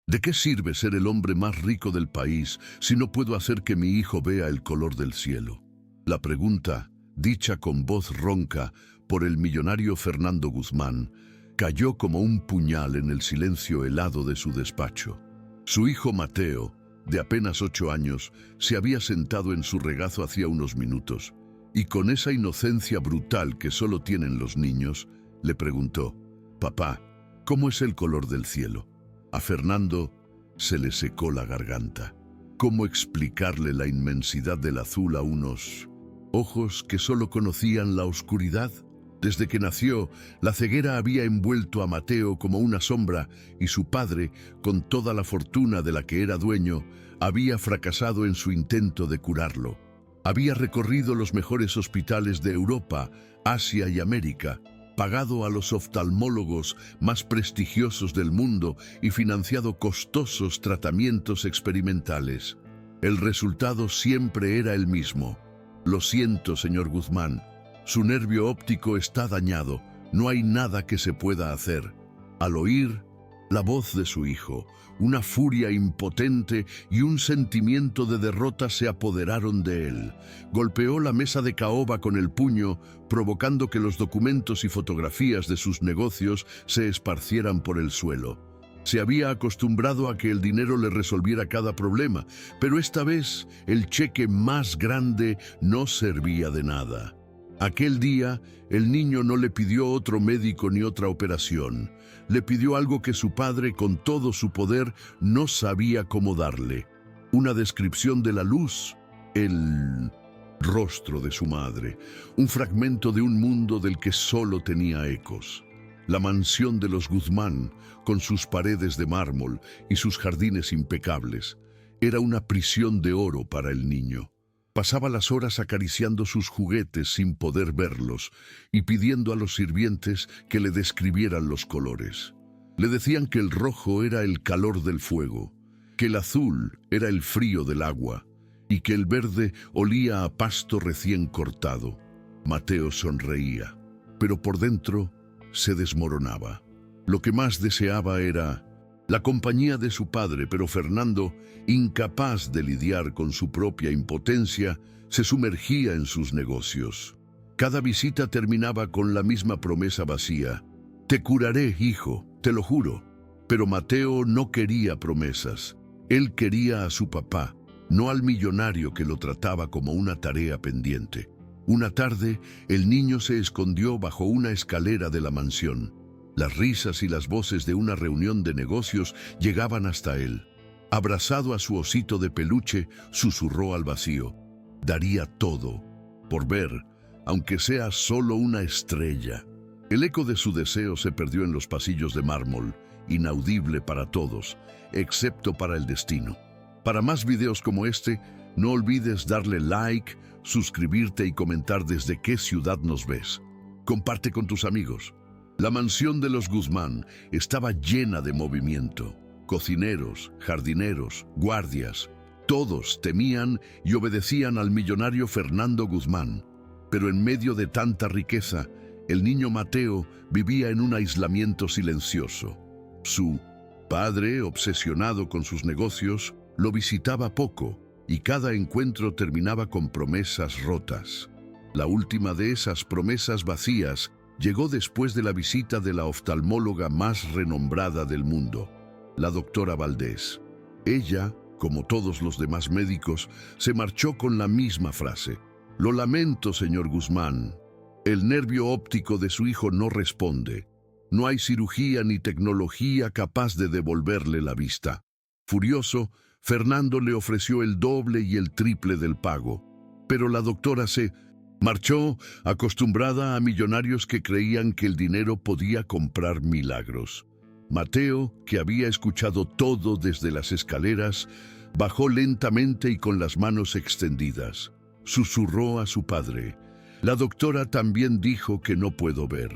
¿De qué sirve ser el hombre más rico del país si no puedo hacer que mi hijo vea el color del cielo? La pregunta, dicha con voz ronca por el millonario Fernando Guzmán, cayó como un puñal en el silencio helado de su despacho. Su hijo Mateo, de apenas 8 años, se había sentado en su regazo hacía unos minutos y con esa inocencia brutal que solo tienen los niños, le preguntó: «Papá, ¿cómo es el color del cielo?». A Fernando se le secó la garganta. ¿Cómo explicarle la inmensidad del azul a unos ojos que solo conocían la oscuridad? Desde que nació, la ceguera había envuelto a Mateo como una sombra y su padre, con toda la fortuna de la que era dueño, había fracasado en su intento de curarlo. Había recorrido los mejores hospitales de Europa, Asia y América, pagado a los oftalmólogos más prestigiosos del mundo y financiado costosos tratamientos experimentales. El resultado siempre era el mismo. «Lo siento, señor Guzmán, su nervio óptico está dañado, no hay nada que se pueda hacer». Al oír la voz de su hijo, una furia impotente y un sentimiento de derrota se apoderaron de él. Golpeó la mesa de caoba con el puño, provocando que los documentos y fotografías de sus negocios se esparcieran por el suelo. Se había acostumbrado a que el dinero le resolviera cada problema, pero esta vez el cheque más grande no servía de nada. Aquel día, el niño no le pidió otro médico ni otra operación. Le pidió algo que su padre, con todo su poder, no sabía cómo darle: una descripción de la luz, el rostro de su madre, un fragmento de un mundo del que solo tenía ecos. La mansión de los Guzmán, con sus paredes de mármol y sus jardines impecables, era una prisión de oro para el niño. Pasaba las horas acariciando sus juguetes sin poder verlos y pidiendo a los sirvientes que le describieran los colores. Le decían que el rojo era el calor del fuego, que el azul era el frío del agua y que el verde olía a pasto recién cortado. Mateo sonreía, pero por dentro se desmoronaba. Lo que más deseaba era la compañía de su padre, pero Fernando, incapaz de lidiar con su propia impotencia, se sumergía en sus negocios. Cada visita terminaba con la misma promesa vacía: «Te curaré, hijo, te lo juro». Pero Mateo no quería promesas. Él quería a su papá, no al millonario que lo trataba como una tarea pendiente. Una tarde, el niño se escondió bajo una escalera de la mansión. Las risas y las voces de una reunión de negocios llegaban hasta él. Abrazado a su osito de peluche, susurró al vacío: «Daría todo por ver, aunque sea solo una estrella». El eco de su deseo se perdió en los pasillos de mármol, inaudible para todos, excepto para el destino. Para más videos como este, no olvides darle like, suscribirte y comentar desde qué ciudad nos ves. Comparte con tus amigos. La mansión de los Guzmán estaba llena de movimiento. Cocineros, jardineros, guardias, todos temían y obedecían al millonario Fernando Guzmán. Pero en medio de tanta riqueza, el niño Mateo vivía en un aislamiento silencioso. Su padre, obsesionado con sus negocios, lo visitaba poco y cada encuentro terminaba con promesas rotas. La última de esas promesas vacías llegó después de la visita de la oftalmóloga más renombrada del mundo, la doctora Valdés. Ella, como todos los demás médicos, se marchó con la misma frase: «Lo lamento, señor Guzmán. El nervio óptico de su hijo no responde. No hay cirugía ni tecnología capaz de devolverle la vista». Furioso, Fernando le ofreció el doble y el triple del pago, pero la doctora se marchó, acostumbrada a millonarios que creían que el dinero podía comprar milagros. Mateo, que había escuchado todo desde las escaleras, bajó lentamente y con las manos extendidas. Susurró a su padre: «La doctora también dijo que no puedo ver».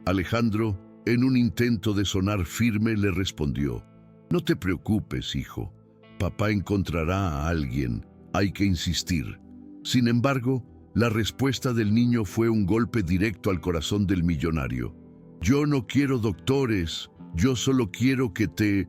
Alejandro, en un intento de sonar firme, le respondió: «No te preocupes, hijo. Papá encontrará a alguien. Hay que insistir». Sin embargo, la respuesta del niño fue un golpe directo al corazón del millonario. «Yo no quiero doctores, yo solo quiero que te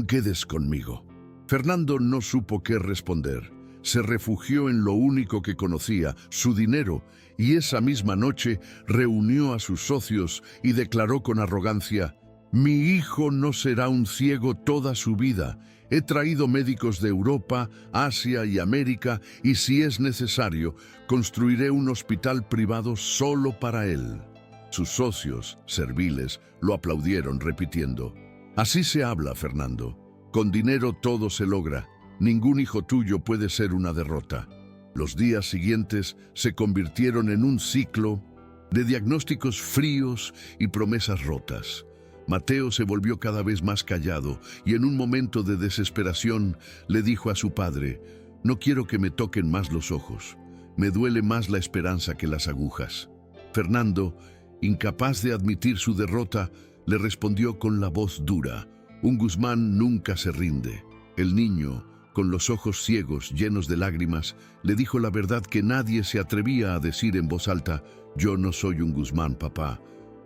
Quedes conmigo. Fernando no supo qué responder. Se refugió en lo único que conocía, su dinero, y esa misma noche reunió a sus socios y declaró con arrogancia: «Mi hijo no será un ciego toda su vida. He traído médicos de Europa, Asia y América, y si es necesario, construiré un hospital privado solo para él». Sus socios, serviles, lo aplaudieron repitiendo: «Así se habla, Fernando. Con dinero todo se logra. Ningún hijo tuyo puede ser una derrota». Los días siguientes se convirtieron en un ciclo de diagnósticos fríos y promesas rotas. Mateo se volvió cada vez más callado y en un momento de desesperación le dijo a su padre: «No quiero que me toquen más los ojos. Me duele más la esperanza que las agujas». Fernando, incapaz de admitir su derrota, le respondió con la voz dura: «Un Guzmán nunca se rinde». El niño, con los ojos ciegos llenos de lágrimas, le dijo la verdad que nadie se atrevía a decir en voz alta: «Yo no soy un Guzmán, papá.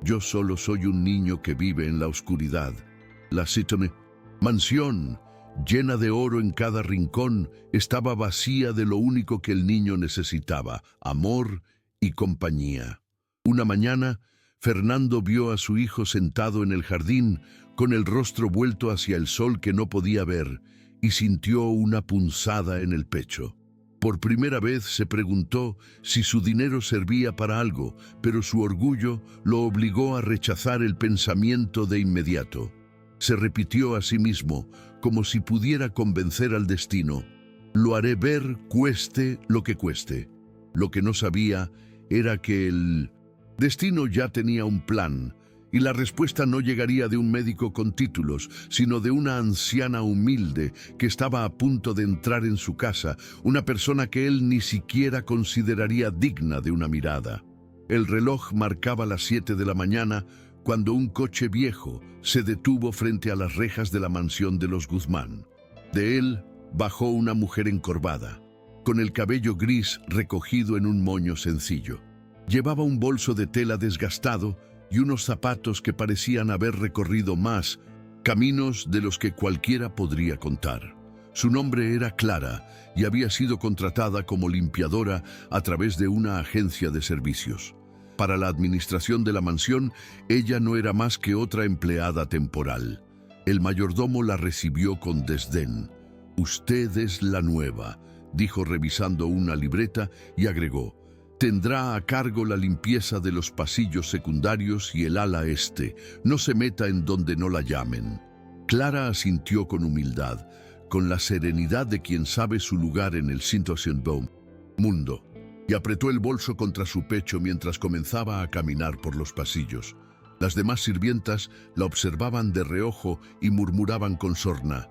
Yo solo soy un niño que vive en la oscuridad». La Citone, mansión, llena de oro en cada rincón, estaba vacía de lo único que el niño necesitaba: amor y compañía. Una mañana, Fernando vio a su hijo sentado en el jardín, con el rostro vuelto hacia el sol que no podía ver, y sintió una punzada en el pecho. Por primera vez se preguntó si su dinero servía para algo, pero su orgullo lo obligó a rechazar el pensamiento de inmediato. Se repitió a sí mismo, como si pudiera convencer al destino: «Lo haré ver, cueste lo que cueste». Lo que no sabía era que el destino ya tenía un plan, y la respuesta no llegaría de un médico con títulos, sino de una anciana humilde que estaba a punto de entrar en su casa, una persona que él ni siquiera consideraría digna de una mirada. El reloj marcaba las 7 de la mañana cuando un coche viejo se detuvo frente a las rejas de la mansión de los Guzmán. De él bajó una mujer encorvada, con el cabello gris recogido en un moño sencillo. Llevaba un bolso de tela desgastado y unos zapatos que parecían haber recorrido más caminos de los que cualquiera podría contar. Su nombre era Clara y había sido contratada como limpiadora a través de una agencia de servicios. Para la administración de la mansión, ella no era más que otra empleada temporal. El mayordomo la recibió con desdén. «Usted es la nueva», dijo revisando una libreta, y agregó: «Tendrá a cargo la limpieza de los pasillos secundarios y el ala este. No se meta en donde no la llamen». Clara asintió con humildad, con la serenidad de quien sabe su lugar en el mundo, y apretó el bolso contra su pecho mientras comenzaba a caminar por los pasillos. Las demás sirvientas la observaban de reojo y murmuraban con sorna: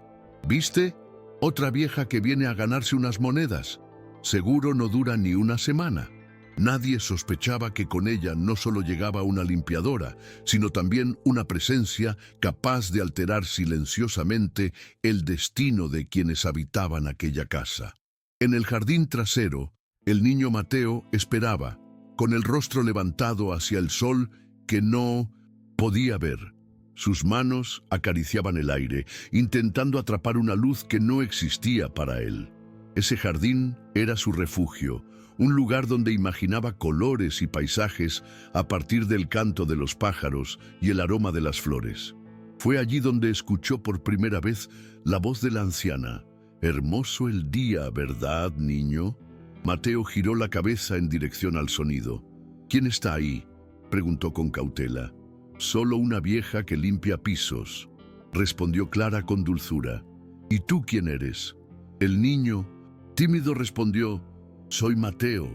«¿Viste? Otra vieja que viene a ganarse unas monedas. Seguro no dura ni una semana». Nadie sospechaba que con ella no solo llegaba una limpiadora, sino también una presencia capaz de alterar silenciosamente el destino de quienes habitaban aquella casa. En el jardín trasero, el niño Mateo esperaba, con el rostro levantado hacia el sol que no podía ver. Sus manos acariciaban el aire, intentando atrapar una luz que no existía para él. Ese jardín era su refugio, un lugar donde imaginaba colores y paisajes a partir del canto de los pájaros y el aroma de las flores. Fue allí donde escuchó por primera vez la voz de la anciana: «Hermoso el día, ¿verdad, niño?». Mateo giró la cabeza en dirección al sonido. «¿Quién está ahí?», preguntó con cautela. «Solo una vieja que limpia pisos», respondió Clara con dulzura. «¿Y tú quién eres?». El niño, tímido, respondió: «Soy Mateo.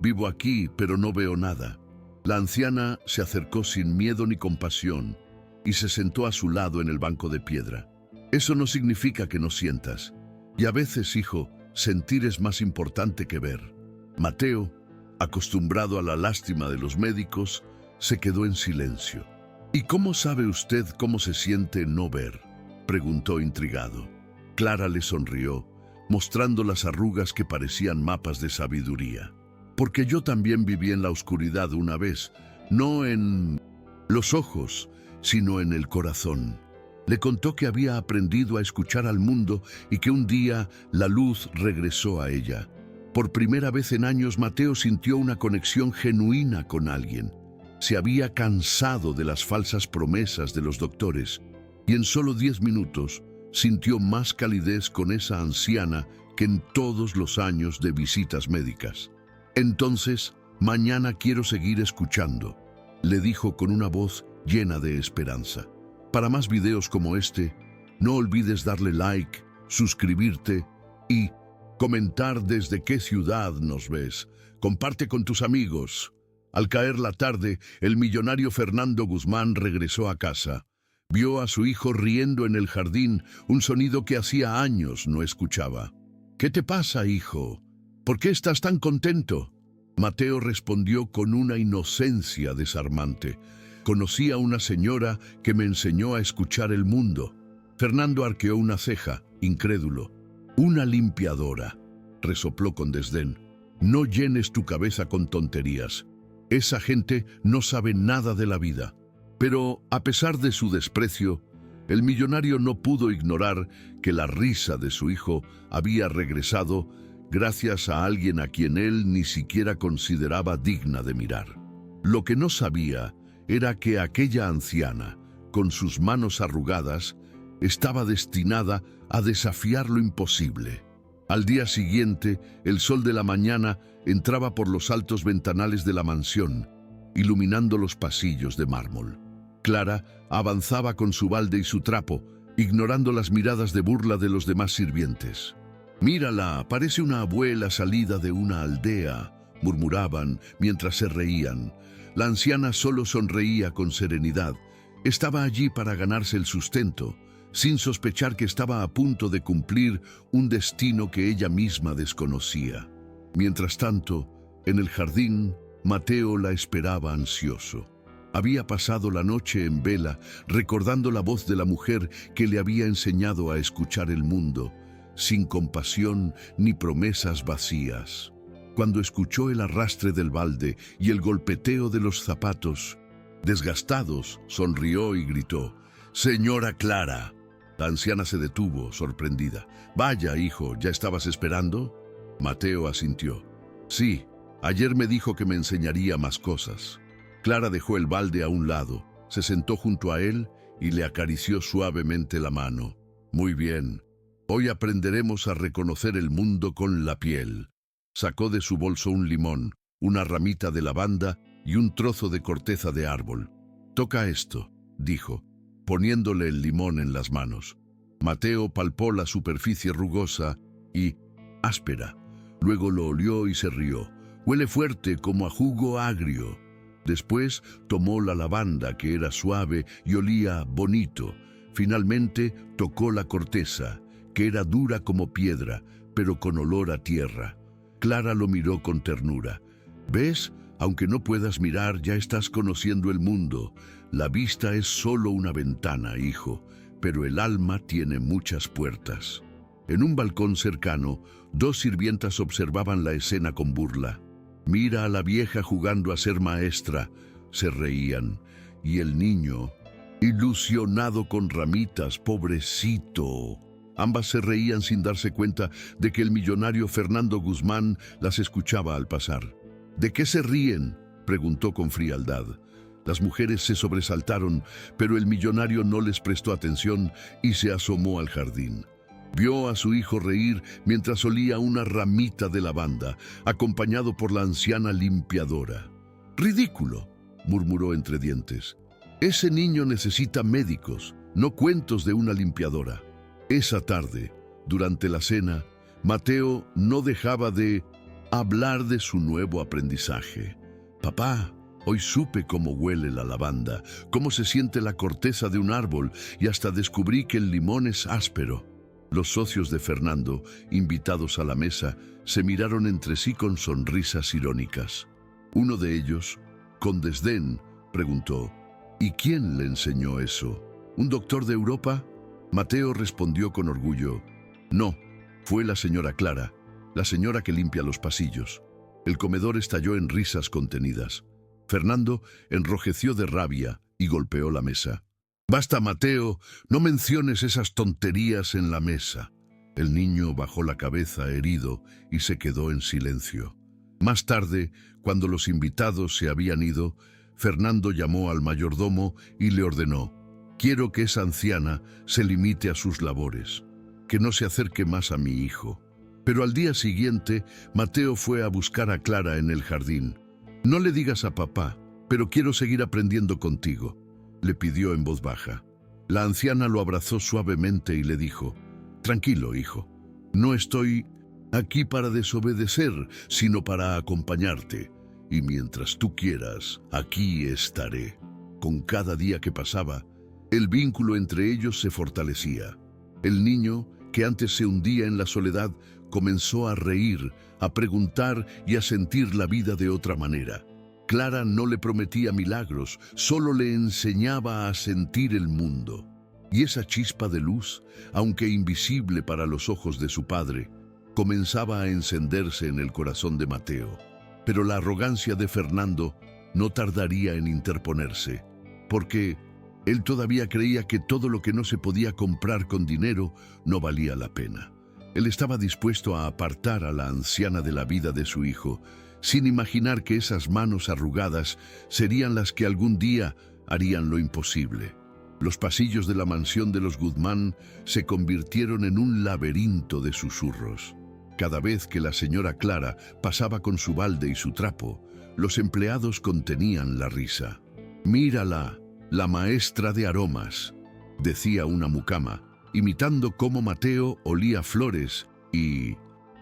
Vivo aquí, pero no veo nada». La anciana se acercó sin miedo ni compasión y se sentó a su lado en el banco de piedra. «Eso no significa que no sientas. Y a veces, hijo, sentir es más importante que ver». Mateo, acostumbrado a la lástima de los médicos, se quedó en silencio. «¿Y cómo sabe usted cómo se siente no ver?», preguntó intrigado. Clara le sonrió, mostrando las arrugas que parecían mapas de sabiduría. «Porque yo también viví en la oscuridad una vez, no en los ojos, sino en el corazón». Le contó que había aprendido a escuchar al mundo y que un día la luz regresó a ella. Por primera vez en años, Mateo sintió una conexión genuina con alguien. Se había cansado de las falsas promesas de los doctores y en solo 10 minutos sintió más calidez con esa anciana que en todos los años de visitas médicas. Entonces, mañana quiero seguir escuchando, le dijo con una voz llena de esperanza. Para más videos como este, no olvides darle like, suscribirte y comentar desde qué ciudad nos ves. Comparte con tus amigos. Al caer la tarde, el millonario Fernando Guzmán regresó a casa. Vio a su hijo riendo en el jardín, un sonido que hacía años no escuchaba. «¿Qué te pasa, hijo? ¿Por qué estás tan contento?». Mateo respondió con una inocencia desarmante. «Conocí a una señora que me enseñó a escuchar el mundo». Fernando arqueó una ceja, incrédulo. «Una limpiadora», resopló con desdén. «No llenes tu cabeza con tonterías. Esa gente no sabe nada de la vida». Pero, a pesar de su desprecio, el millonario no pudo ignorar que la risa de su hijo había regresado gracias a alguien a quien él ni siquiera consideraba digna de mirar. Lo que no sabía era que aquella anciana, con sus manos arrugadas, estaba destinada a desafiar lo imposible. Al día siguiente, el sol de la mañana entraba por los altos ventanales de la mansión, iluminando los pasillos de mármol. Clara avanzaba con su balde y su trapo, ignorando las miradas de burla de los demás sirvientes. «Mírala, parece una abuela salida de una aldea», murmuraban mientras se reían. La anciana solo sonreía con serenidad. Estaba allí para ganarse el sustento, sin sospechar que estaba a punto de cumplir un destino que ella misma desconocía. Mientras tanto, en el jardín, Mateo la esperaba ansioso. Había pasado la noche en vela, recordando la voz de la mujer que le había enseñado a escuchar el mundo, sin compasión ni promesas vacías. Cuando escuchó el arrastre del balde y el golpeteo de los zapatos, desgastados, sonrió y gritó: «¡Señora Clara!». La anciana se detuvo, sorprendida. «Vaya, hijo, ¿ya estabas esperando?». Mateo asintió. «Sí, ayer me dijo que me enseñaría más cosas». Clara dejó el balde a un lado, se sentó junto a él y le acarició suavemente la mano. «Muy bien, hoy aprenderemos a reconocer el mundo con la piel». Sacó de su bolso un limón, una ramita de lavanda y un trozo de corteza de árbol. «Toca esto», dijo, poniéndole el limón en las manos. Mateo palpó la superficie rugosa y áspera. Luego lo olió y se rió. «Huele fuerte como a jugo agrio». Después tomó la lavanda, que era suave y olía bonito. Finalmente tocó la corteza, que era dura como piedra, pero con olor a tierra. Clara lo miró con ternura. «¿Ves? Aunque no puedas mirar, ya estás conociendo el mundo. La vista es solo una ventana, hijo, pero el alma tiene muchas puertas». En un balcón cercano, 2 sirvientas observaban la escena con burla. «Mira a la vieja jugando a ser maestra», se reían. Y el niño, ilusionado con ramitas, pobrecito. Ambas se reían sin darse cuenta de que el millonario Fernando Guzmán las escuchaba al pasar. «¿De qué se ríen?», preguntó con frialdad. Las mujeres se sobresaltaron, pero el millonario no les prestó atención y se asomó al jardín. Vio a su hijo reír mientras olía una ramita de lavanda, acompañado por la anciana limpiadora. «Ridículo», murmuró entre dientes. «Ese niño necesita médicos, no cuentos de una limpiadora». Esa tarde, durante la cena, Mateo no dejaba de hablar de su nuevo aprendizaje. «Papá, hoy supe cómo huele la lavanda, cómo se siente la corteza de un árbol y hasta descubrí que el limón es áspero». Los socios de Fernando, invitados a la mesa, se miraron entre sí con sonrisas irónicas. Uno de ellos, con desdén, preguntó: «¿Y quién le enseñó eso? ¿Un doctor de Europa?». Mateo respondió con orgullo: «No, fue la señora Clara, la señora que limpia los pasillos». El comedor estalló en risas contenidas. Fernando enrojeció de rabia y golpeó la mesa. Basta, Mateo, no menciones esas tonterías en la mesa. El niño bajó la cabeza herido y se quedó en silencio. Más tarde, cuando los invitados se habían ido, Fernando llamó al mayordomo y le ordenó: «Quiero que esa anciana se limite a sus labores, que no se acerque más a mi hijo». Pero al día siguiente, Mateo fue a buscar a Clara en el jardín. «No le digas a papá, pero quiero seguir aprendiendo contigo», le pidió en voz baja. La anciana lo abrazó suavemente y le dijo: «Tranquilo, hijo, no estoy aquí para desobedecer, sino para acompañarte. Y mientras tú quieras, aquí estaré». Con cada día que pasaba, el vínculo entre ellos se fortalecía. El niño, que antes se hundía en la soledad, comenzó a reír, a preguntar y a sentir la vida de otra manera. Clara no le prometía milagros, solo le enseñaba a sentir el mundo. Y esa chispa de luz, aunque invisible para los ojos de su padre, comenzaba a encenderse en el corazón de Mateo. Pero la arrogancia de Fernando no tardaría en interponerse, porque él todavía creía que todo lo que no se podía comprar con dinero no valía la pena. Él estaba dispuesto a apartar a la anciana de la vida de su hijo, sin imaginar que esas manos arrugadas serían las que algún día harían lo imposible. Los pasillos de la mansión de los Guzmán se convirtieron en un laberinto de susurros. Cada vez que la señora Clara pasaba con su balde y su trapo, los empleados contenían la risa. «Mírala, la maestra de aromas», decía una mucama, imitando cómo Mateo olía flores y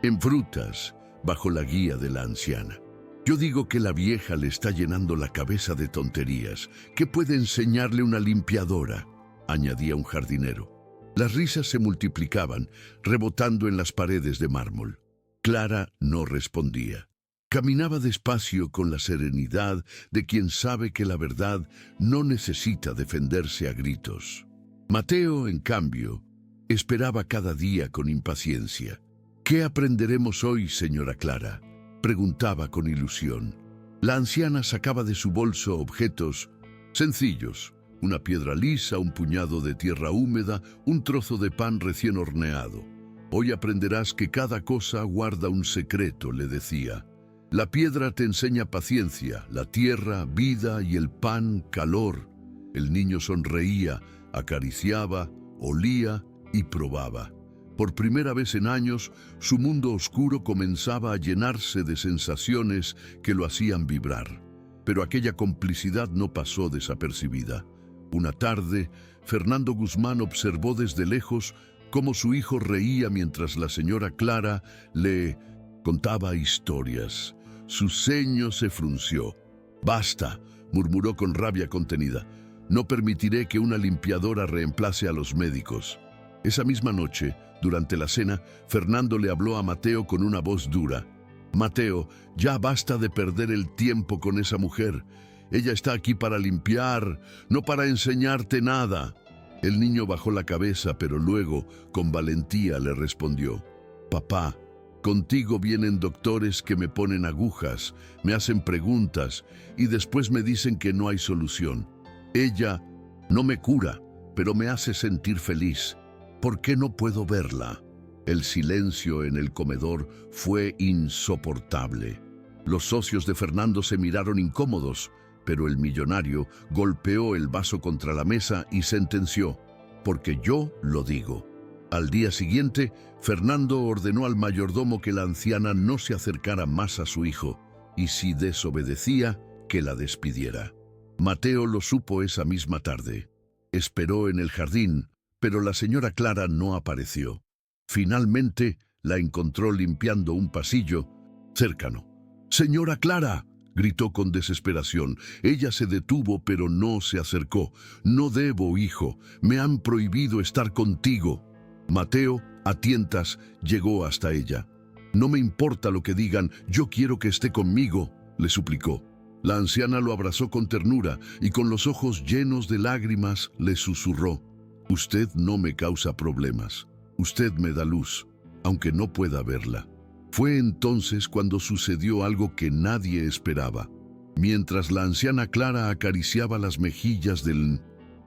en frutas bajo la guía de la anciana. «Yo digo que la vieja le está llenando la cabeza de tonterías. ¿Qué puede enseñarle una limpiadora?», añadía un jardinero. Las risas se multiplicaban, rebotando en las paredes de mármol. Clara no respondía. Caminaba despacio con la serenidad de quien sabe que la verdad no necesita defenderse a gritos. Mateo, en cambio, esperaba cada día con impaciencia. «¿Qué aprenderemos hoy, señora Clara?», preguntaba con ilusión. La anciana sacaba de su bolso objetos sencillos: una piedra lisa, un puñado de tierra húmeda, un trozo de pan recién horneado. «Hoy aprenderás que cada cosa guarda un secreto», le decía. «La piedra te enseña paciencia, la tierra, vida, y el pan, calor». El niño sonreía, acariciaba, olía y probaba. Por primera vez en años, su mundo oscuro comenzaba a llenarse de sensaciones que lo hacían vibrar. Pero aquella complicidad no pasó desapercibida. Una tarde, Fernando Guzmán observó desde lejos cómo su hijo reía mientras la señora Clara le contaba historias. Su ceño se frunció. «Basta», murmuró con rabia contenida. «No permitiré que una limpiadora reemplace a los médicos». Esa misma noche, durante la cena, Fernando le habló a Mateo con una voz dura. «Mateo, ya basta de perder el tiempo con esa mujer. Ella está aquí para limpiar, no para enseñarte nada». El niño bajó la cabeza, pero luego, con valentía, le respondió: «Papá, contigo vienen doctores que me ponen agujas, me hacen preguntas y después me dicen que no hay solución. Ella no me cura, pero me hace sentir feliz. ¿Por qué no puedo verla?». El silencio en el comedor fue insoportable. Los socios de Fernando se miraron incómodos, pero el millonario golpeó el vaso contra la mesa y sentenció: «Porque yo lo digo». Al día siguiente, Fernando ordenó al mayordomo que la anciana no se acercara más a su hijo, y si desobedecía, que la despidiera. Mateo lo supo esa misma tarde. Esperó en el jardín, pero la señora Clara no apareció. Finalmente, la encontró limpiando un pasillo cercano. «¡Señora Clara!», gritó con desesperación. Ella se detuvo, pero no se acercó. «No debo, hijo. Me han prohibido estar contigo». Mateo, a tientas, llegó hasta ella. «No me importa lo que digan, yo quiero que esté conmigo», le suplicó. La anciana lo abrazó con ternura y con los ojos llenos de lágrimas le susurró: «Usted no me causa problemas. Usted me da luz, aunque no pueda verla». Fue entonces cuando sucedió algo que nadie esperaba. Mientras la anciana Clara acariciaba las mejillas del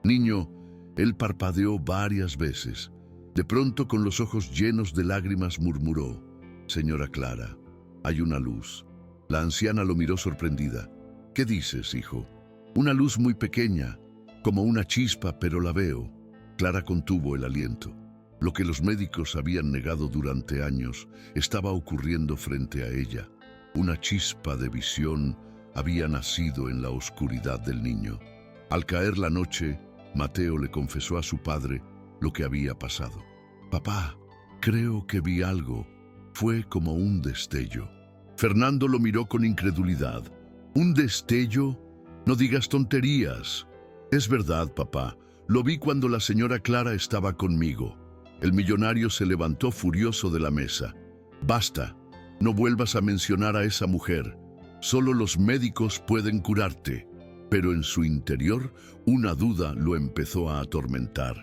niño, Él parpadeó varias veces. De pronto, con los ojos llenos de lágrimas, murmuró: «Señora Clara, hay una luz». La anciana lo miró sorprendida. «¿Qué dices, hijo?» «Una luz muy pequeña, como una chispa, pero la veo». Clara contuvo el aliento. Lo que los médicos habían negado durante años estaba ocurriendo frente a ella. Una chispa de visión había nacido en la oscuridad del niño. Al caer la noche, Mateo le confesó a su padre lo que había pasado. «Papá, creo que vi algo. Fue como un destello». Fernando lo miró con incredulidad. «¿Un destello? No digas tonterías». «Es verdad, papá. Lo vi cuando la señora Clara estaba conmigo». El millonario se levantó furioso de la mesa. «Basta. No vuelvas a mencionar a esa mujer. Solo los médicos pueden curarte». Pero en su interior, una duda lo empezó a atormentar.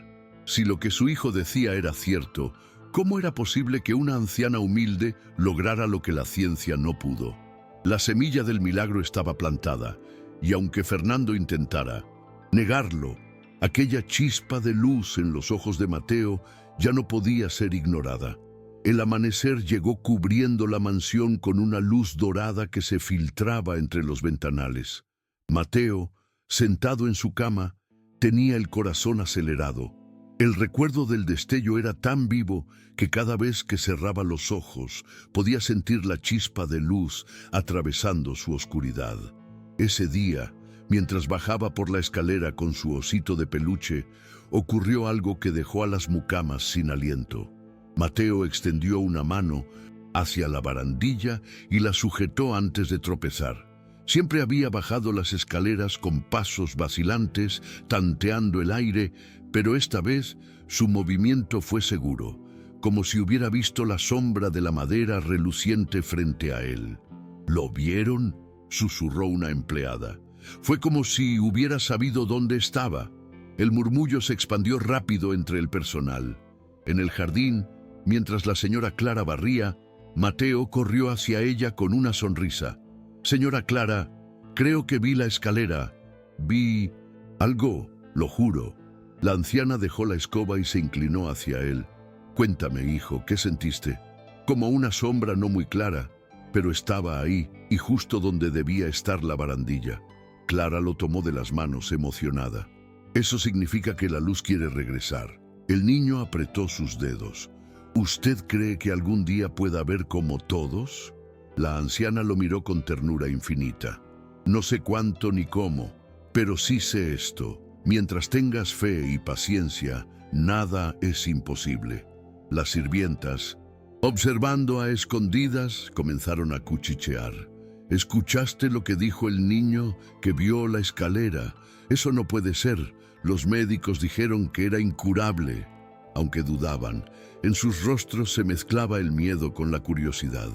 Si lo que su hijo decía era cierto, ¿cómo era posible que una anciana humilde lograra lo que la ciencia no pudo? La semilla del milagro estaba plantada, y aunque Fernando intentara negarlo, aquella chispa de luz en los ojos de Mateo ya no podía ser ignorada. El amanecer llegó cubriendo la mansión con una luz dorada que se filtraba entre los ventanales. Mateo, sentado en su cama, tenía el corazón acelerado. El recuerdo del destello era tan vivo que cada vez que cerraba los ojos podía sentir la chispa de luz atravesando su oscuridad. Ese día, mientras bajaba por la escalera con su osito de peluche, ocurrió algo que dejó a las mucamas sin aliento. Mateo extendió una mano hacia la barandilla y la sujetó antes de tropezar. Siempre había bajado las escaleras con pasos vacilantes, tanteando el aire, pero esta vez su movimiento fue seguro, como si hubiera visto la sombra de la madera reluciente frente a él. «¿Lo vieron?», susurró una empleada. Fue como si hubiera sabido dónde estaba. El murmullo se expandió rápido entre el personal. En el jardín, mientras la señora Clara barría, Mateo corrió hacia ella con una sonrisa. «Señora Clara, creo que vi la escalera. Vi algo, lo juro». La anciana dejó la escoba y se inclinó hacia él. «Cuéntame, hijo, ¿qué sentiste?» «Como una sombra no muy clara, pero estaba ahí y justo donde debía estar la barandilla». Clara lo tomó de las manos, emocionada. «Eso significa que la luz quiere regresar». El niño apretó sus dedos. «¿Usted cree que algún día pueda ver como todos?» La anciana lo miró con ternura infinita. «No sé cuánto ni cómo, pero sí sé esto. Mientras tengas fe y paciencia, nada es imposible». Las sirvientas, observando a escondidas, comenzaron a cuchichear. «¿Escuchaste lo que dijo el niño que vio la escalera? Eso no puede ser. Los médicos dijeron que era incurable». Aunque dudaban, en sus rostros se mezclaba el miedo con la curiosidad.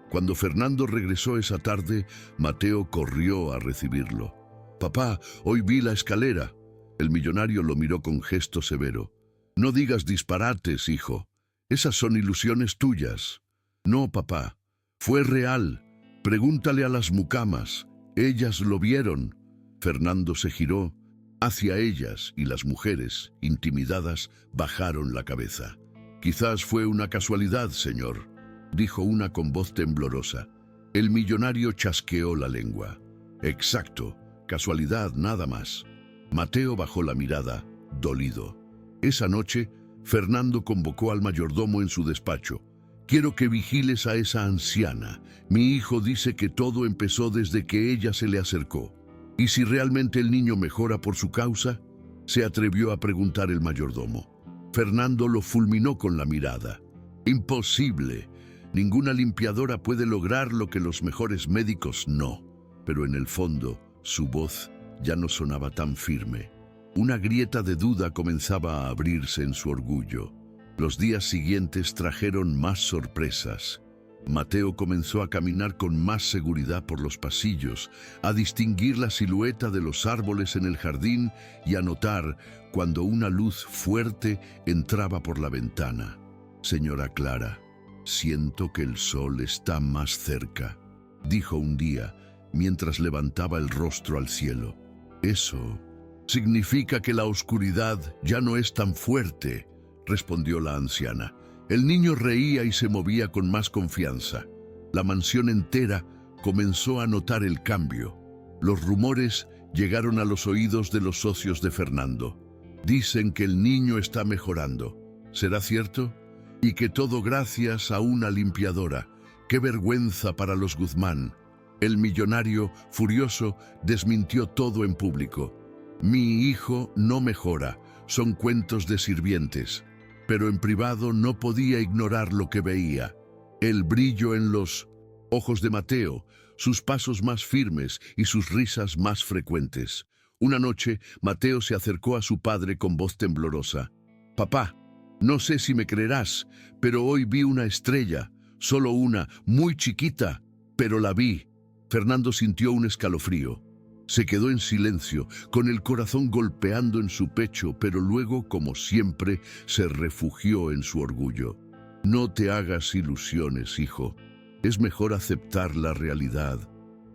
Cuando Fernando regresó esa tarde, Mateo corrió a recibirlo. «Papá, hoy vi la escalera». El millonario lo miró con gesto severo. «No digas disparates, hijo. Esas son ilusiones tuyas». «No, papá. Fue real. Pregúntale a las mucamas. Ellas lo vieron». Fernando se giró hacia ellas y las mujeres, intimidadas, bajaron la cabeza. «Quizás fue una casualidad, señor», dijo una con voz temblorosa. El millonario chasqueó la lengua. «Exacto, casualidad nada más». Mateo bajó la mirada, dolido. Esa noche, Fernando convocó al mayordomo en su despacho. «Quiero que vigiles a esa anciana. Mi hijo dice que todo empezó desde que ella se le acercó. ¿Y si realmente el niño mejora por su causa?», se atrevió a preguntar el mayordomo. Fernando lo fulminó con la mirada. «Imposible. Ninguna limpiadora puede lograr lo que los mejores médicos no». Pero en el fondo, su voz ya no sonaba tan firme. Una grieta de duda comenzaba a abrirse en su orgullo. Los días siguientes trajeron más sorpresas. Mateo comenzó a caminar con más seguridad por los pasillos, a distinguir la silueta de los árboles en el jardín y a notar cuando una luz fuerte entraba por la ventana. «Señora Clara, siento que el sol está más cerca», dijo un día, mientras levantaba el rostro al cielo. «Eso Significa que la oscuridad ya no es tan fuerte, respondió la anciana. El niño reía y se movía con más confianza. La mansión entera comenzó a notar el cambio. Los rumores llegaron a los oídos de los socios de Fernando. Dicen que el niño está mejorando. ¿Será cierto? Y que todo gracias a una limpiadora. ¡Qué vergüenza para los Guzmán! El millonario, furioso, desmintió todo en público. Mi hijo no mejora, son cuentos de sirvientes. Pero en privado no podía ignorar lo que veía. El brillo en los ojos de Mateo, sus pasos más firmes y sus risas más frecuentes. Una noche, Mateo se acercó a su padre con voz temblorosa. Papá, no sé si me creerás, pero hoy vi una estrella, solo una, muy chiquita, pero la vi. Fernando sintió un escalofrío. Se quedó en silencio, con el corazón golpeando en su pecho, pero luego, como siempre, se refugió en su orgullo. No te hagas ilusiones, hijo. Es mejor aceptar la realidad.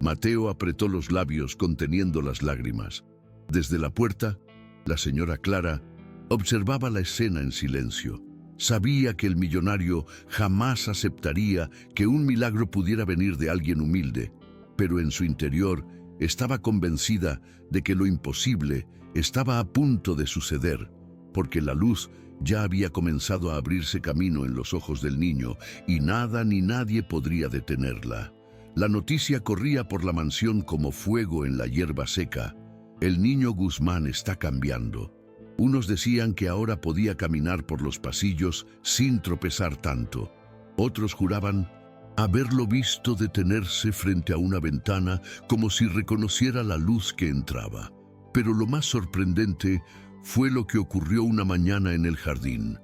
Mateo apretó los labios conteniendo las lágrimas. Desde la puerta, la señora Clara observaba la escena en silencio. Sabía que el millonario jamás aceptaría que un milagro pudiera venir de alguien humilde, pero en su interior estaba convencida de que lo imposible estaba a punto de suceder, porque la luz ya había comenzado a abrirse camino en los ojos del niño y nada ni nadie podría detenerla. La noticia corría por la mansión como fuego en la hierba seca. El niño Guzmán está cambiando. Unos decían que ahora podía caminar por los pasillos sin tropezar tanto. Otros juraban haberlo visto detenerse frente a una ventana como si reconociera la luz que entraba. Pero lo más sorprendente fue lo que ocurrió una mañana en el jardín.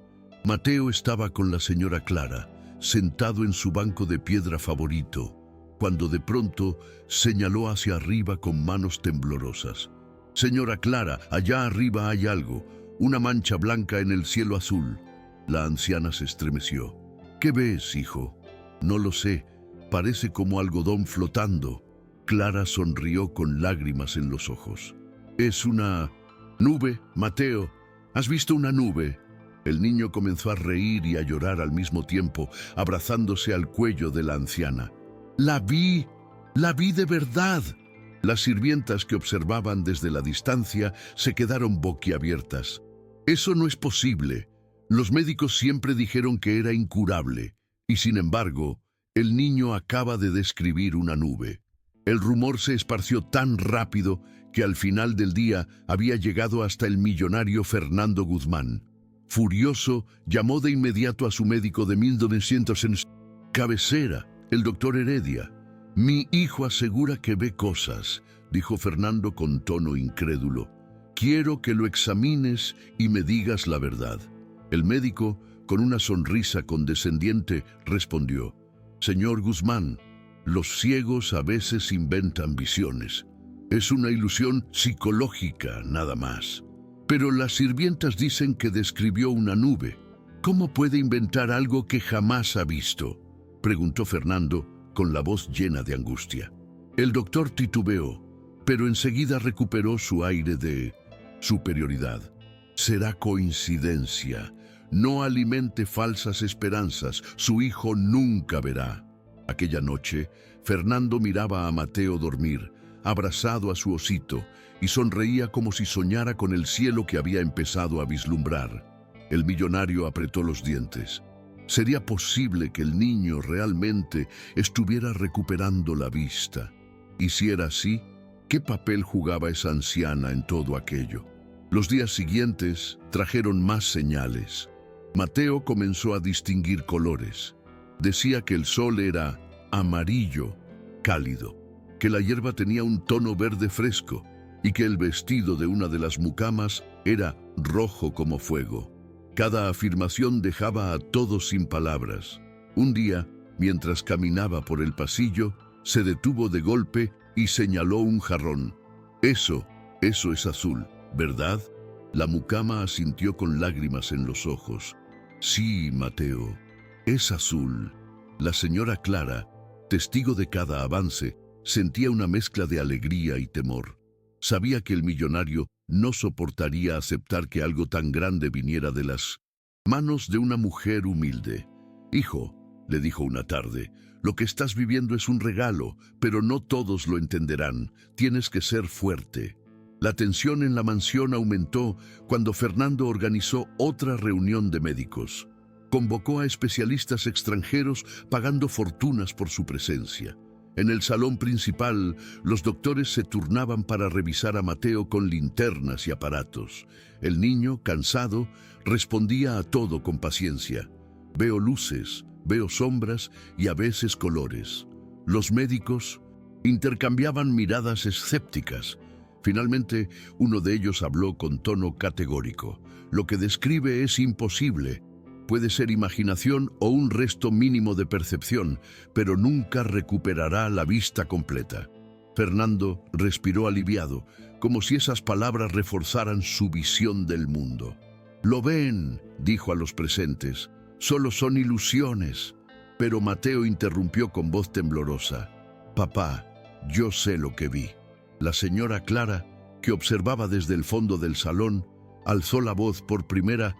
Mateo estaba con la señora Clara, sentado en su banco de piedra favorito, cuando de pronto señaló hacia arriba con manos temblorosas. Señora Clara, allá arriba hay algo, una mancha blanca en el cielo azul. La anciana se estremeció. ¿Qué ves, hijo? No lo sé, parece como algodón flotando. Clara sonrió con lágrimas en los ojos. Es una nube, Mateo. ¿Has visto una nube? El niño comenzó a reír y a llorar al mismo tiempo, abrazándose al cuello de la anciana. La vi de verdad. Las sirvientas que observaban desde la distancia se quedaron boquiabiertas. Eso no es posible. Los médicos siempre dijeron que era incurable. Y sin embargo, el niño acaba de describir una nube. El rumor se esparció tan rápido que al final del día había llegado hasta el millonario Fernando Guzmán. Furioso, llamó de inmediato a su médico de 1900 en cabecera, el doctor Heredia. Mi hijo asegura que ve cosas, dijo Fernando con tono incrédulo. Quiero que lo examines y me digas la verdad. El médico, con una sonrisa condescendiente, respondió: Señor Guzmán, los ciegos a veces inventan visiones. Es una ilusión psicológica, nada más. Pero las sirvientas dicen que describió una nube. ¿Cómo puede inventar algo que jamás ha visto?, preguntó Fernando, con la voz llena de angustia. El doctor titubeó, pero enseguida recuperó su aire de superioridad. Será coincidencia. No alimente falsas esperanzas. Su hijo nunca verá. Aquella noche, Fernando miraba a Mateo dormir, abrazado a su osito, y sonreía como si soñara con el cielo que había empezado a vislumbrar. El millonario apretó los dientes. ¿Sería posible que el niño realmente estuviera recuperando la vista? Y si era así, ¿qué papel jugaba esa anciana en todo aquello? Los días siguientes trajeron más señales. Mateo comenzó a distinguir colores. Decía que el sol era amarillo, cálido, que la hierba tenía un tono verde fresco y que el vestido de una de las mucamas era rojo como fuego. Cada afirmación dejaba a todos sin palabras. Un día, mientras caminaba por el pasillo, se detuvo de golpe y señaló un jarrón. Eso es azul, ¿verdad? La mucama asintió con lágrimas en los ojos. Sí, Mateo, es azul. La señora Clara, testigo de cada avance, sentía una mezcla de alegría y temor. Sabía que el millonario No soportaría aceptar que algo tan grande viniera de las manos de una mujer humilde. Hijo, le dijo una tarde, lo que estás viviendo es un regalo, pero no todos lo entenderán. Tienes que ser fuerte. La tensión en la mansión aumentó cuando Fernando organizó otra reunión de médicos. Convocó a especialistas extranjeros pagando fortunas por su presencia. En el salón principal, los doctores se turnaban para revisar a Mateo con linternas y aparatos. El niño, cansado, respondía a todo con paciencia. Veo luces, veo sombras y a veces colores. Los médicos intercambiaban miradas escépticas. Finalmente, uno de ellos habló con tono categórico. Lo que describe es imposible. Puede ser imaginación o un resto mínimo de percepción, pero nunca recuperará la vista completa. Fernando respiró aliviado, como si esas palabras reforzaran su visión del mundo. «Lo ven», dijo a los presentes, «solo son ilusiones». Pero Mateo interrumpió con voz temblorosa. «Papá, yo sé lo que vi». La señora Clara, que observaba desde el fondo del salón, alzó la voz por primera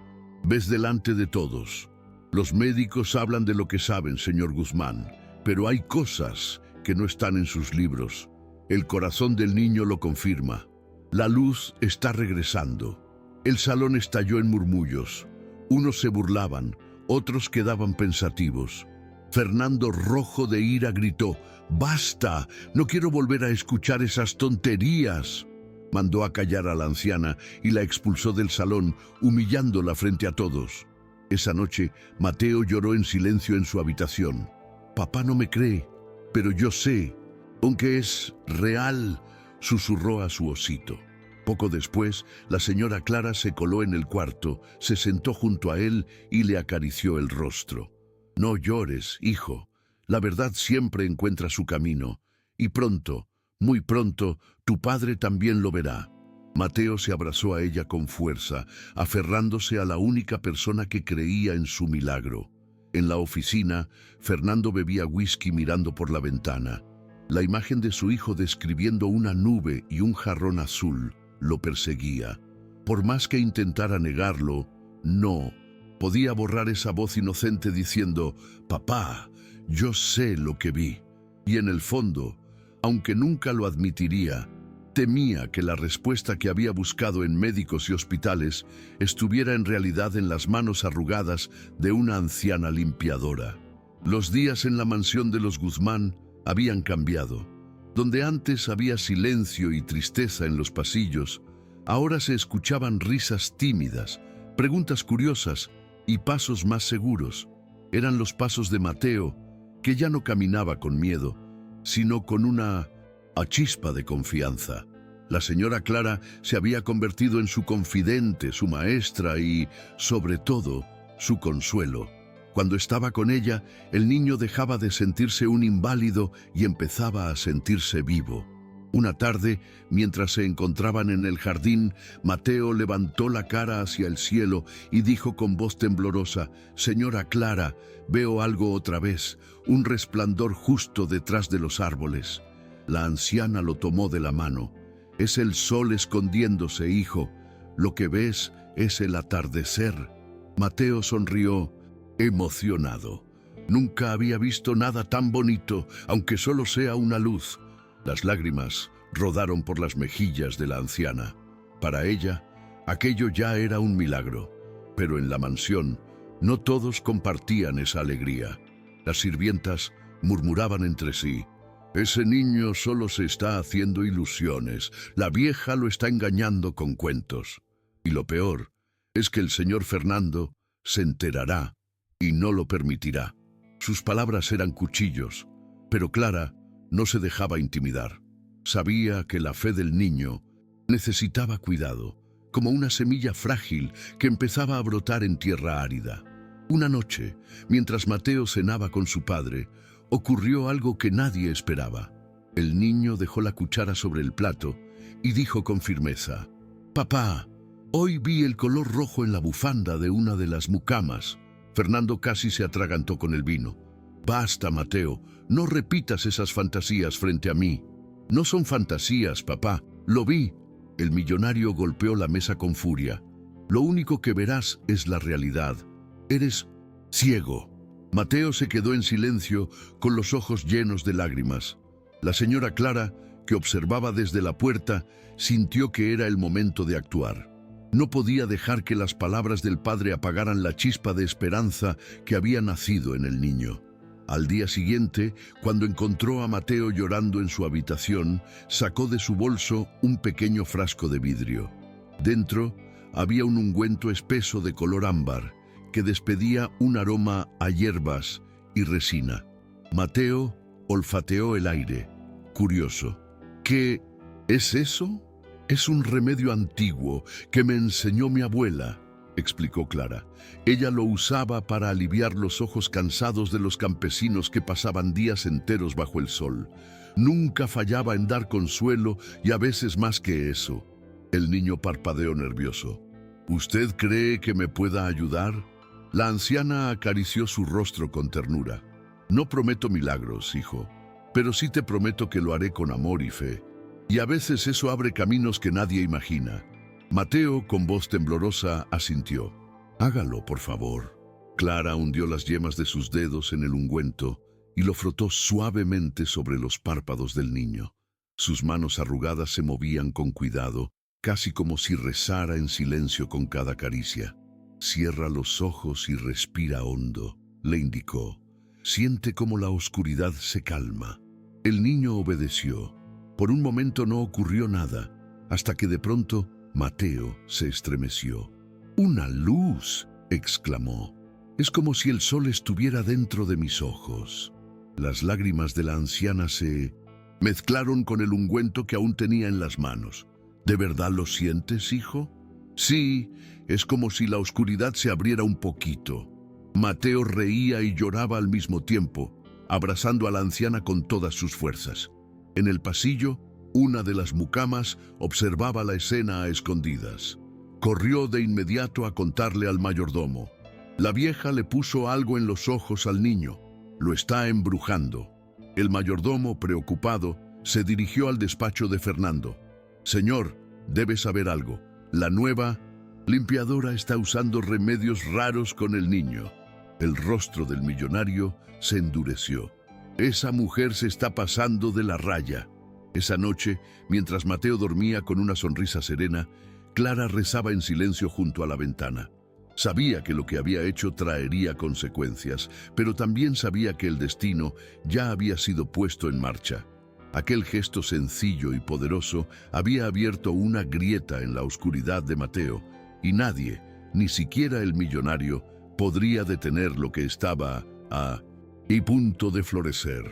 vez delante de todos. «Los médicos hablan de lo que saben, señor Guzmán, pero hay cosas que no están en sus libros. El corazón del niño lo confirma. La luz está regresando». El salón estalló en murmullos. Unos se burlaban, otros quedaban pensativos. Fernando, rojo de ira, gritó: «¡Basta! No quiero volver a escuchar esas tonterías». Mandó a callar a la anciana y la expulsó del salón, humillándola frente a todos. Esa noche, Mateo lloró en silencio en su habitación. «Papá no me cree, pero yo sé, aunque es real», susurró a su osito. Poco después, la señora Clara se coló en el cuarto, se sentó junto a él y le acarició el rostro. «No llores, hijo. La verdad siempre encuentra su camino. Y pronto, muy pronto, tu padre también lo verá». Mateo se abrazó a ella con fuerza, aferrándose a la única persona que creía en su milagro. En la oficina, Fernando bebía whisky mirando por la ventana. La imagen de su hijo describiendo una nube y un jarrón azul lo perseguía. Por más que intentara negarlo, no podía borrar esa voz inocente diciendo: «Papá, yo sé lo que vi». Y en el fondo, aunque nunca lo admitiría, temía que la respuesta que había buscado en médicos y hospitales estuviera en realidad en las manos arrugadas de una anciana limpiadora. Los días en la mansión de los Guzmán habían cambiado. Donde antes había silencio y tristeza en los pasillos, ahora se escuchaban risas tímidas, preguntas curiosas y pasos más seguros. Eran los pasos de Mateo, que ya no caminaba con miedo, sino con una chispa de confianza. La señora Clara se había convertido en su confidente, su maestra y, sobre todo, su consuelo. Cuando estaba con ella, el niño dejaba de sentirse un inválido y empezaba a sentirse vivo. Una tarde, mientras se encontraban en el jardín, Mateo levantó la cara hacia el cielo y dijo con voz temblorosa: «Señora Clara, veo algo otra vez, un resplandor justo detrás de los árboles». La anciana lo tomó de la mano. «Es el sol escondiéndose, hijo. Lo que ves es el atardecer». Mateo sonrió, emocionado. Nunca había visto nada tan bonito, aunque solo sea una luz. Las lágrimas rodaron por las mejillas de la anciana. Para ella, aquello ya era un milagro. Pero en la mansión, no todos compartían esa alegría. Las sirvientas murmuraban entre sí: «Ese niño solo se está haciendo ilusiones. La vieja lo está engañando con cuentos». Y lo peor es que el señor Fernando se enterará y no lo permitirá. Sus palabras eran cuchillos, pero Clara no se dejaba intimidar. Sabía que la fe del niño necesitaba cuidado, como una semilla frágil que empezaba a brotar en tierra árida. Una noche, mientras Mateo cenaba con su padre, ocurrió algo que nadie esperaba. El niño dejó la cuchara sobre el plato y dijo con firmeza: «Papá, hoy vi el color rojo en la bufanda de una de las mucamas». Fernando casi se atragantó con el vino. «Basta, Mateo, no repitas esas fantasías frente a mí». «No son fantasías, papá, lo vi». El millonario golpeó la mesa con furia. Lo único que verás es la realidad. Eres ciego. Mateo se quedó en silencio, con los ojos llenos de lágrimas. La señora Clara, que observaba desde la puerta, sintió que era el momento de actuar. No podía dejar que las palabras del padre apagaran la chispa de esperanza que había nacido en el niño. Al día siguiente, cuando encontró a Mateo llorando en su habitación, sacó de su bolso un pequeño frasco de vidrio. Dentro había un ungüento espeso de color ámbar, que despedía un aroma a hierbas y resina. Mateo olfateó el aire, curioso. ¿Qué es eso? Es un remedio antiguo que me enseñó mi abuela, explicó Clara. Ella lo usaba para aliviar los ojos cansados de los campesinos que pasaban días enteros bajo el sol. Nunca fallaba en dar consuelo y a veces más que eso. El niño parpadeó nervioso. ¿Usted cree que me pueda ayudar? La anciana acarició su rostro con ternura. No prometo milagros, hijo, pero sí te prometo que lo haré con amor y fe. Y a veces eso abre caminos que nadie imagina. Mateo, con voz temblorosa, asintió. Hágalo, por favor. Clara hundió las yemas de sus dedos en el ungüento y lo frotó suavemente sobre los párpados del niño. Sus manos arrugadas se movían con cuidado, casi como si rezara en silencio con cada caricia. Cierra los ojos y respira hondo, le indicó. Siente cómo la oscuridad se calma. El niño obedeció. Por un momento no ocurrió nada, hasta que de pronto Mateo se estremeció. ¡Una luz!, exclamó. Es como si el sol estuviera dentro de mis ojos. Las lágrimas de la anciana se mezclaron con el ungüento que aún tenía en las manos. ¿De verdad lo sientes, hijo? Sí, es como si la oscuridad se abriera un poquito. Mateo reía y lloraba al mismo tiempo, abrazando a la anciana con todas sus fuerzas. En el pasillo, una de las mucamas observaba la escena a escondidas. Corrió de inmediato a contarle al mayordomo. La vieja le puso algo en los ojos al niño. Lo está embrujando. El mayordomo, preocupado, se dirigió al despacho de Fernando. Señor, debe saber algo. La nueva limpiadora está usando remedios raros con el niño. El rostro del millonario se endureció. Esa mujer se está pasando de la raya. Esa noche, mientras Mateo dormía con una sonrisa serena, Clara rezaba en silencio junto a la ventana. Sabía que lo que había hecho traería consecuencias, pero también sabía que el destino ya había sido puesto en marcha. Aquel gesto sencillo y poderoso había abierto una grieta en la oscuridad de Mateo, y nadie, ni siquiera el millonario, podría detener lo que estaba a punto de florecer.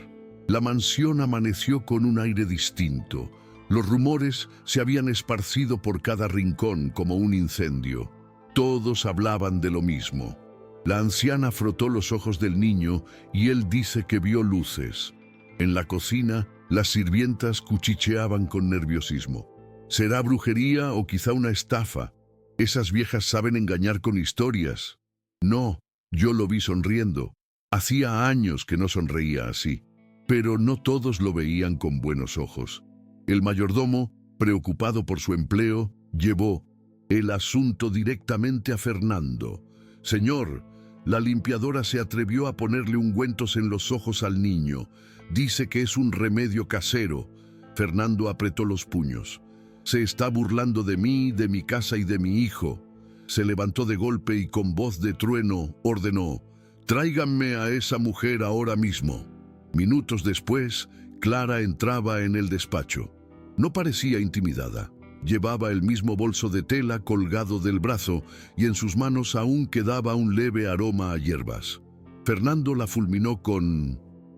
La mansión amaneció con un aire distinto. Los rumores se habían esparcido por cada rincón como un incendio. Todos hablaban de lo mismo. La anciana frotó los ojos del niño y él dice que vio luces. En la cocina, las sirvientas cuchicheaban con nerviosismo. ¿Será brujería o quizá una estafa? Esas viejas saben engañar con historias. No, yo lo vi sonriendo. Hacía años que no sonreía así. Pero no todos lo veían con buenos ojos. El mayordomo, preocupado por su empleo, llevó el asunto directamente a Fernando. Señor, la limpiadora se atrevió a ponerle ungüentos en los ojos al niño. Dice que es un remedio casero. Fernando apretó los puños. Se está burlando de mí, de mi casa y de mi hijo. Se levantó de golpe y con voz de trueno ordenó: «Tráiganme a esa mujer ahora mismo». Minutos después, Clara entraba en el despacho. No parecía intimidada. Llevaba el mismo bolso de tela colgado del brazo y en sus manos aún quedaba un leve aroma a hierbas. Fernando la fulminó con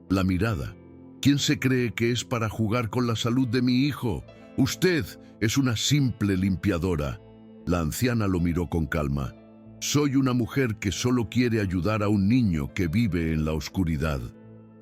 la mirada. ¿Quién se cree que es para jugar con la salud de mi hijo? Usted es una simple limpiadora. La anciana lo miró con calma. Soy una mujer que solo quiere ayudar a un niño que vive en la oscuridad.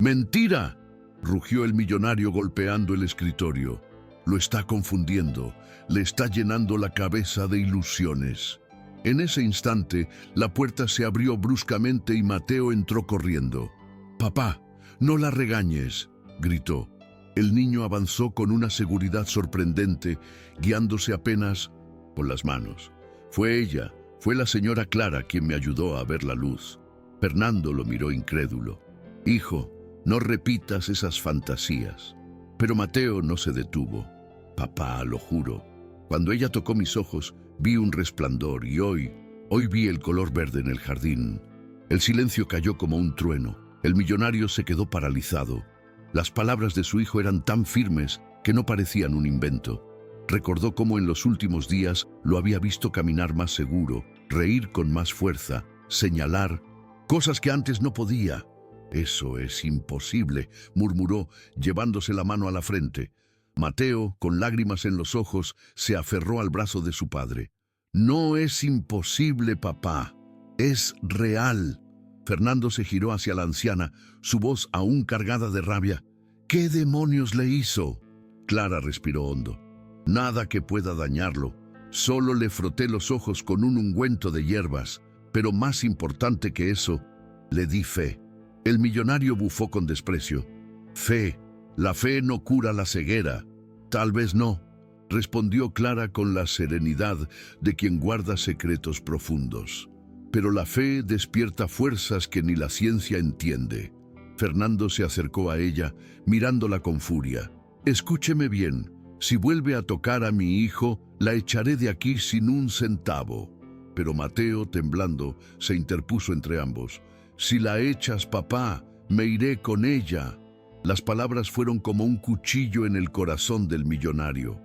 ¡Mentira!, rugió el millonario golpeando el escritorio. Lo está confundiendo, le está llenando la cabeza de ilusiones. En ese instante, la puerta se abrió bruscamente y Mateo entró corriendo. «Papá, no la regañes», gritó. El niño avanzó con una seguridad sorprendente, guiándose apenas con las manos. Fue ella, fue la señora Clara quien me ayudó a ver la luz. Fernando lo miró incrédulo. Hijo, no repitas esas fantasías. Pero Mateo no se detuvo. Papá, lo juro. Cuando ella tocó mis ojos, vi un resplandor y hoy vi el color verde en el jardín. El silencio cayó como un trueno. El millonario se quedó paralizado. Las palabras de su hijo eran tan firmes que no parecían un invento. Recordó cómo en los últimos días lo había visto caminar más seguro, reír con más fuerza, señalar cosas que antes no podía. Eso es imposible, murmuró, llevándose la mano a la frente. Mateo, con lágrimas en los ojos, se aferró al brazo de su padre. No es imposible, papá. Es real. Fernando se giró hacia la anciana, su voz aún cargada de rabia. ¿Qué demonios le hizo? Clara respiró hondo. Nada que pueda dañarlo. Solo le froté los ojos con un ungüento de hierbas, pero más importante que eso, le di fe. El millonario bufó con desprecio. Fe. La fe no cura la ceguera. Tal vez no, respondió Clara con la serenidad de quien guarda secretos profundos. Pero la fe despierta fuerzas que ni la ciencia entiende. Fernando se acercó a ella, mirándola con furia. Escúcheme bien, si vuelve a tocar a mi hijo, la echaré de aquí sin un centavo. Pero Mateo, temblando, se interpuso entre ambos. Si la echas, papá, me iré con ella. Las palabras fueron como un cuchillo en el corazón del millonario.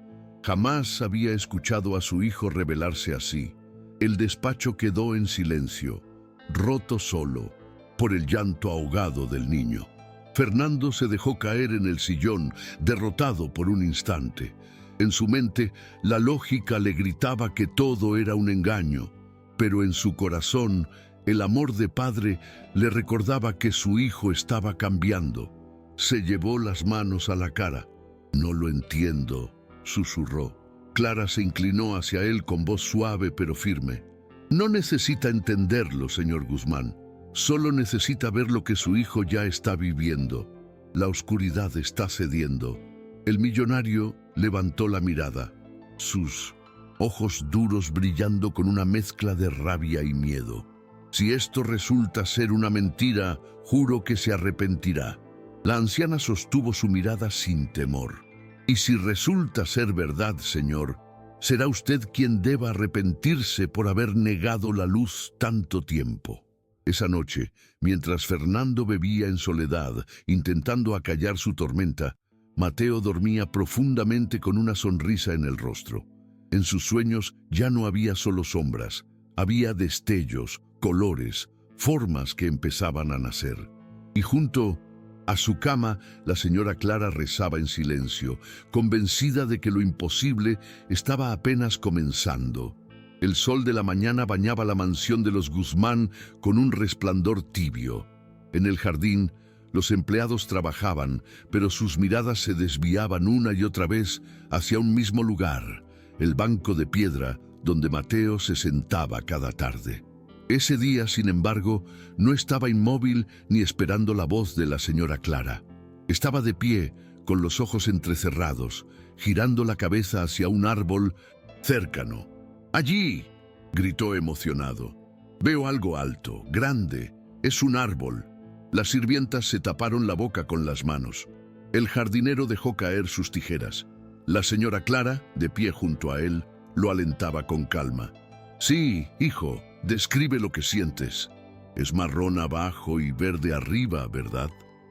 Jamás había escuchado a su hijo rebelarse así. El despacho quedó en silencio, roto solo por el llanto ahogado del niño. Fernando se dejó caer en el sillón, derrotado por un instante. En su mente, la lógica le gritaba que todo era un engaño, pero en su corazón, el amor de padre le recordaba que su hijo estaba cambiando. Se llevó las manos a la cara. No lo entiendo, susurró. Clara se inclinó hacia él con voz suave pero firme. No necesita entenderlo, señor Guzmán. Solo necesita ver lo que su hijo ya está viviendo. La oscuridad está cediendo. El millonario levantó la mirada, sus ojos duros brillando con una mezcla de rabia y miedo. Si esto resulta ser una mentira, juro que se arrepentirá. La anciana sostuvo su mirada sin temor. Y si resulta ser verdad, señor, será usted quien deba arrepentirse por haber negado la luz tanto tiempo. Esa noche, mientras Fernando bebía en soledad, intentando acallar su tormenta, Mateo dormía profundamente con una sonrisa en el rostro. En sus sueños ya no había solo sombras, había destellos, colores, formas que empezaban a nacer. Y junto a su cama, la señora Clara rezaba en silencio, convencida de que lo imposible estaba apenas comenzando. El sol de la mañana bañaba la mansión de los Guzmán con un resplandor tibio. En el jardín, los empleados trabajaban, pero sus miradas se desviaban una y otra vez hacia un mismo lugar, el banco de piedra donde Mateo se sentaba cada tarde. Ese día, sin embargo, no estaba inmóvil ni esperando la voz de la señora Clara. Estaba de pie, con los ojos entrecerrados, girando la cabeza hacia un árbol cercano. ¡Allí!, gritó emocionado. Veo algo alto, grande. Es un árbol. Las sirvientas se taparon la boca con las manos. El jardinero dejó caer sus tijeras. La señora Clara, de pie junto a él, lo alentaba con calma. Sí, hijo, describe lo que sientes. Es marrón abajo y verde arriba, ¿verdad?,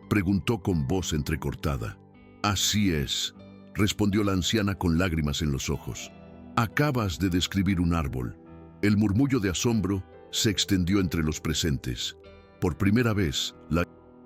preguntó con voz entrecortada. Así es, respondió la anciana con lágrimas en los ojos. Acabas de describir un árbol. El murmullo de asombro se extendió entre los presentes. Por primera vez, la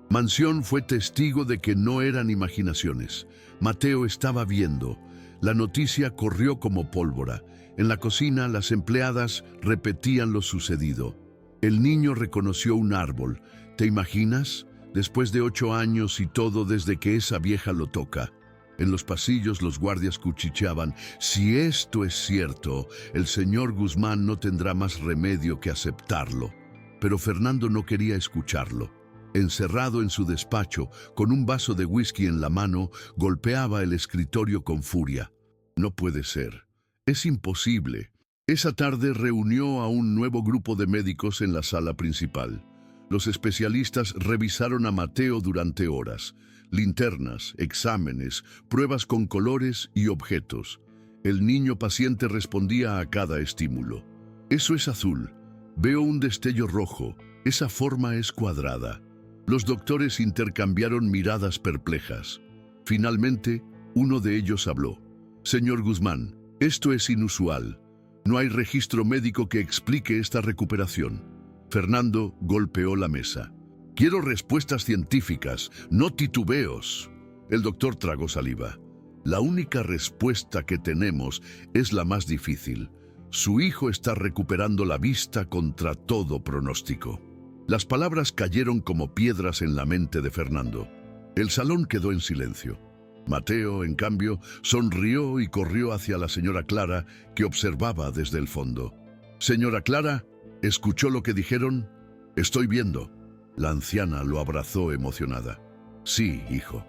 mansión fue testigo de que no eran imaginaciones. Mateo estaba viendo. La noticia corrió como pólvora. En la cocina, las empleadas repetían lo sucedido. El niño reconoció un árbol. ¿Te imaginas? Después de 8 años y todo desde que esa vieja lo toca. En los pasillos los guardias cuchicheaban. Si esto es cierto, el señor Guzmán no tendrá más remedio que aceptarlo. Pero Fernando no quería escucharlo. Encerrado en su despacho, con un vaso de whisky en la mano, golpeaba el escritorio con furia. No puede ser. Es imposible. Esa tarde reunió a un nuevo grupo de médicos en la sala principal. Los especialistas revisaron a Mateo durante horas. Linternas, exámenes, pruebas con colores y objetos. El niño paciente respondía a cada estímulo. Eso es azul. Veo un destello rojo. Esa forma es cuadrada. Los doctores intercambiaron miradas perplejas. Finalmente, uno de ellos habló. Señor Guzmán, esto es inusual. No hay registro médico que explique esta recuperación. Fernando golpeó la mesa. Quiero respuestas científicas, no titubeos. El doctor tragó saliva. La única respuesta que tenemos es la más difícil. Su hijo está recuperando la vista contra todo pronóstico. Las palabras cayeron como piedras en la mente de Fernando. El salón quedó en silencio. Mateo, en cambio, sonrió y corrió hacia la señora Clara, que observaba desde el fondo. «Señora Clara, ¿escuchó lo que dijeron?» «Estoy viendo». La anciana lo abrazó emocionada. «Sí, hijo.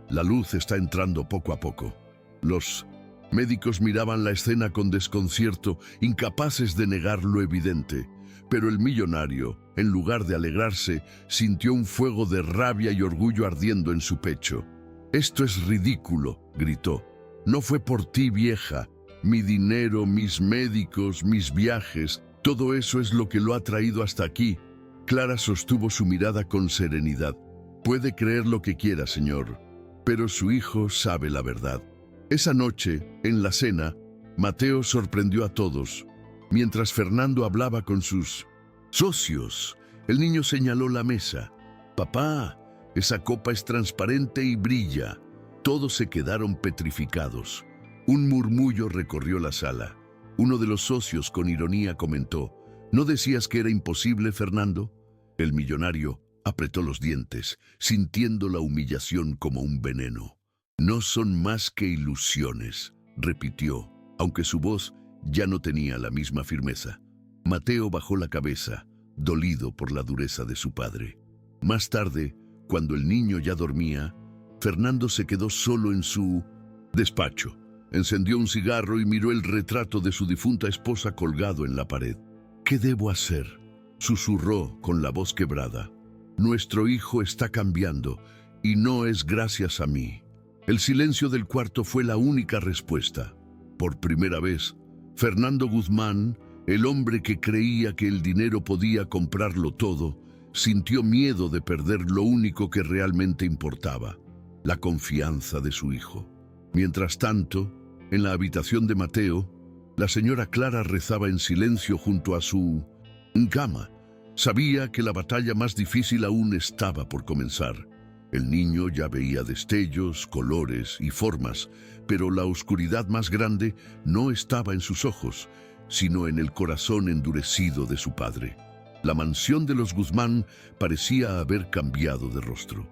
La luz está entrando poco a poco». Los médicos miraban la escena con desconcierto, incapaces de negar lo evidente. Pero el millonario, en lugar de alegrarse, sintió un fuego de rabia y orgullo ardiendo en su pecho. «Esto es ridículo», gritó. «No fue por ti, vieja. Mi dinero, mis médicos, mis viajes, todo eso es lo que lo ha traído hasta aquí». Clara sostuvo su mirada con serenidad. «Puede creer lo que quiera, señor, pero su hijo sabe la verdad». Esa noche, en la cena, Mateo sorprendió a todos. Mientras Fernando hablaba con sus socios, el niño señaló la mesa. «Papá, esa copa es transparente y brilla». Todos se quedaron petrificados. Un murmullo recorrió la sala. Uno de los socios con ironía comentó: «¿No decías que era imposible, Fernando?». El millonario apretó los dientes, sintiendo la humillación como un veneno. «No son más que ilusiones», repitió, aunque su voz ya no tenía la misma firmeza. Mateo bajó la cabeza, dolido por la dureza de su padre. Más tarde, cuando el niño ya dormía, Fernando se quedó solo en su despacho. Encendió un cigarro y miró el retrato de su difunta esposa colgado en la pared. «¿Qué debo hacer?», susurró con la voz quebrada. «Nuestro hijo está cambiando y no es gracias a mí». El silencio del cuarto fue la única respuesta. Por primera vez, Fernando Guzmán, el hombre que creía que el dinero podía comprarlo todo, sintió miedo de perder lo único que realmente importaba: la confianza de su hijo. Mientras tanto, en la habitación de Mateo, la señora Clara rezaba en silencio junto a su cama. Sabía que la batalla más difícil aún estaba por comenzar. El niño ya veía destellos, colores y formas, pero la oscuridad más grande no estaba en sus ojos, sino en el corazón endurecido de su padre. La mansión de los Guzmán parecía haber cambiado de rostro.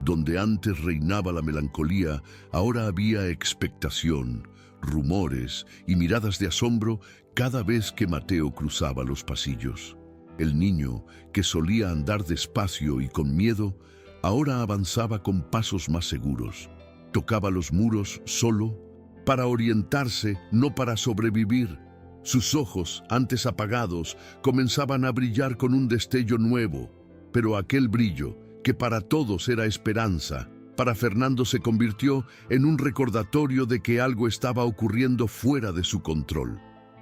Donde antes reinaba la melancolía, ahora había expectación, rumores y miradas de asombro cada vez que Mateo cruzaba los pasillos. El niño, que solía andar despacio y con miedo, ahora avanzaba con pasos más seguros. Tocaba los muros solo, para orientarse, no para sobrevivir. Sus ojos, antes apagados, comenzaban a brillar con un destello nuevo, pero aquel brillo, que para todos era esperanza, para Fernando se convirtió en un recordatorio de que algo estaba ocurriendo fuera de su control.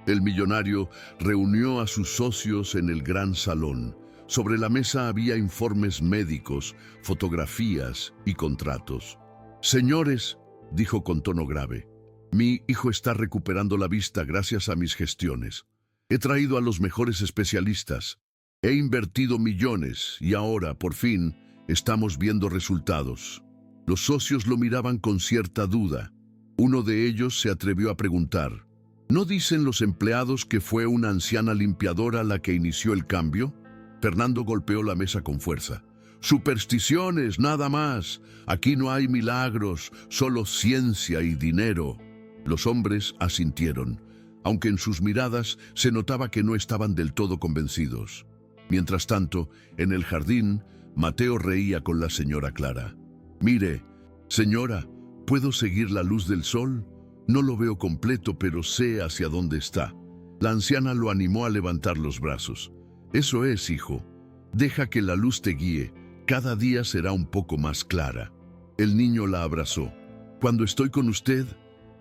El millonario reunió a sus socios en el gran salón. Sobre la mesa había informes médicos, fotografías y contratos. «Señores», dijo con tono grave, «mi hijo está recuperando la vista gracias a mis gestiones. He traído a los mejores especialistas. He invertido millones y ahora, por fin, estamos viendo resultados». Los socios lo miraban con cierta duda. Uno de ellos se atrevió a preguntar: «¿No dicen los empleados que fue una anciana limpiadora la que inició el cambio?». Fernando golpeó la mesa con fuerza. «Supersticiones, nada más. Aquí no hay milagros, solo ciencia y dinero». Los hombres asintieron, aunque en sus miradas se notaba que no estaban del todo convencidos. Mientras tanto, en el jardín, Mateo reía con la señora Clara. «Mire, señora, ¿puedo seguir la luz del sol? No lo veo completo, pero sé hacia dónde está». La anciana lo animó a levantar los brazos. «Eso es, hijo. Deja que la luz te guíe. Cada día será un poco más clara». El niño la abrazó. «Cuando estoy con usted,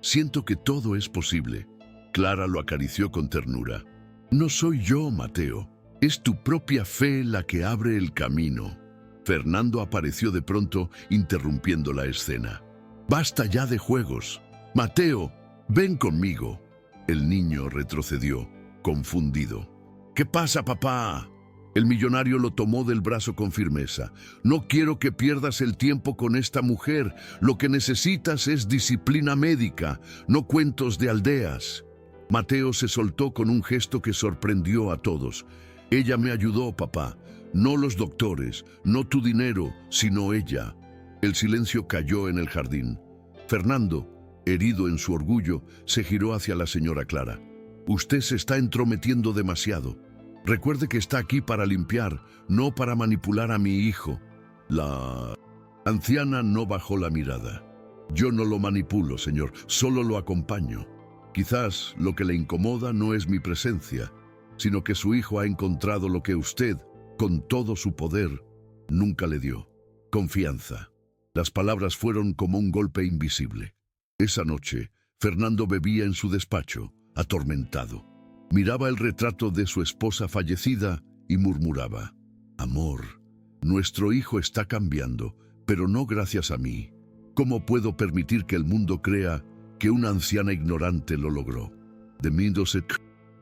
siento que todo es posible». Clara lo acarició con ternura. «No soy yo, Mateo. Es tu propia fe la que abre el camino». Fernando apareció de pronto, interrumpiendo la escena. «Basta ya de juegos. Mateo, ven conmigo». El niño retrocedió, confundido. «¿Qué pasa, papá?». El millonario lo tomó del brazo con firmeza. «No quiero que pierdas el tiempo con esta mujer. Lo que necesitas es disciplina médica, no cuentos de aldeas». Mateo se soltó con un gesto que sorprendió a todos. «Ella me ayudó, papá. No los doctores, no tu dinero, sino ella». El silencio cayó en el jardín. Fernando, herido en su orgullo, se giró hacia la señora Clara. «Usted se está entrometiendo demasiado. Recuerde que está aquí para limpiar, no para manipular a mi hijo». La anciana no bajó la mirada. «Yo no lo manipulo, señor, solo lo acompaño. Quizás lo que le incomoda no es mi presencia, sino que su hijo ha encontrado lo que usted, con todo su poder, nunca le dio: confianza». Las palabras fueron como un golpe invisible. Esa noche, Fernando bebía en su despacho, atormentado. Miraba el retrato de su esposa fallecida y murmuraba: «Amor, nuestro hijo está cambiando, pero no gracias a mí. ¿Cómo puedo permitir que el mundo crea que una anciana ignorante lo logró?».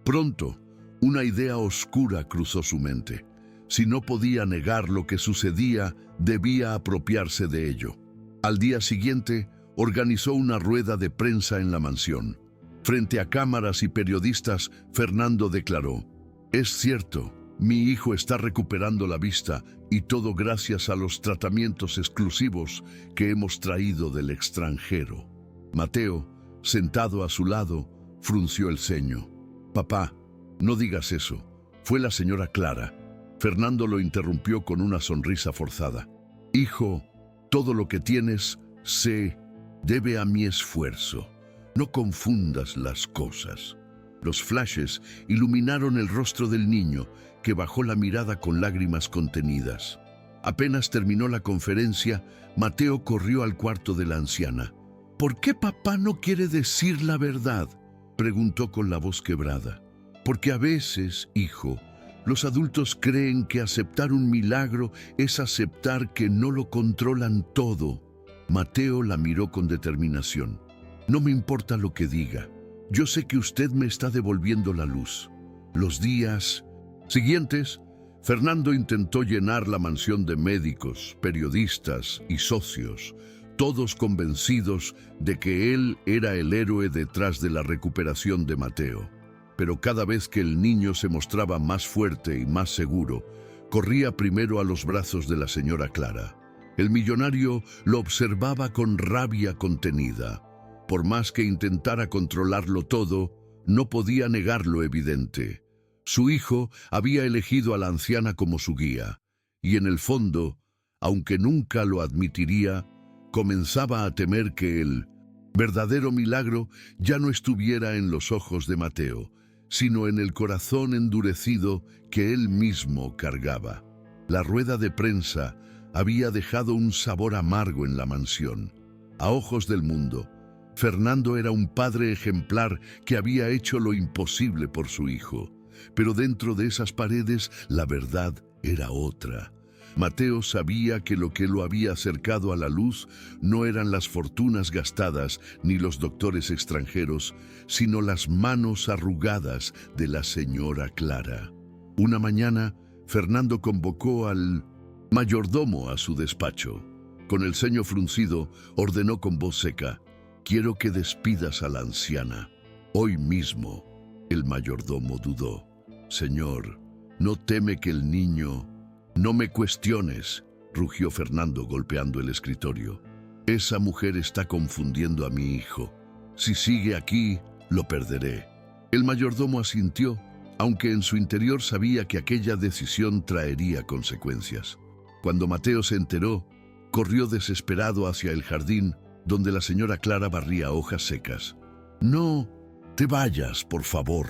Pronto, una idea oscura cruzó su mente. Si no podía negar lo que sucedía, debía apropiarse de ello. Al día siguiente, organizó una rueda de prensa en la mansión. Frente a cámaras y periodistas, Fernando declaró: «Es cierto, mi hijo está recuperando la vista, y todo gracias a los tratamientos exclusivos que hemos traído del extranjero». Mateo, sentado a su lado, frunció el ceño. «Papá, no digas eso. Fue la señora Clara». Fernando lo interrumpió con una sonrisa forzada. «Hijo, todo lo que tienes se debe a mi esfuerzo. No confundas las cosas». Los flashes iluminaron el rostro del niño, que bajó la mirada con lágrimas contenidas. Apenas terminó la conferencia, Mateo corrió al cuarto de la anciana. «¿Por qué papá no quiere decir la verdad?», preguntó con la voz quebrada. «Porque a veces, hijo, los adultos creen que aceptar un milagro es aceptar que no lo controlan todo». Mateo la miró con determinación. «No me importa lo que diga. Yo sé que usted me está devolviendo la luz». Los días siguientes, Fernando intentó llenar la mansión de médicos, periodistas y socios, todos convencidos de que él era el héroe detrás de la recuperación de Mateo. Pero cada vez que el niño se mostraba más fuerte y más seguro, corría primero a los brazos de la señora Clara. El millonario lo observaba con rabia contenida. Por más que intentara controlarlo todo, no podía negar lo evidente. Su hijo había elegido a la anciana como su guía, y en el fondo, aunque nunca lo admitiría, comenzaba a temer que el verdadero milagro ya no estuviera en los ojos de Mateo, sino en el corazón endurecido que él mismo cargaba. La rueda de prensa había dejado un sabor amargo en la mansión. A ojos del mundo, Fernando era un padre ejemplar que había hecho lo imposible por su hijo. Pero dentro de esas paredes la verdad era otra. Mateo sabía que lo que lo había acercado a la luz no eran las fortunas gastadas ni los doctores extranjeros, sino las manos arrugadas de la señora Clara. Una mañana, Fernando convocó al mayordomo a su despacho. Con el ceño fruncido, ordenó con voz seca: «Quiero que despidas a la anciana. Hoy mismo». El mayordomo dudó. «Señor, ¿no teme que el niño...?» «No me cuestiones», rugió Fernando golpeando el escritorio. «Esa mujer está confundiendo a mi hijo. Si sigue aquí, lo perderé». El mayordomo asintió, aunque en su interior sabía que aquella decisión traería consecuencias. Cuando Mateo se enteró, corrió desesperado hacia el jardín donde la señora Clara barría hojas secas. «No te vayas, por favor»,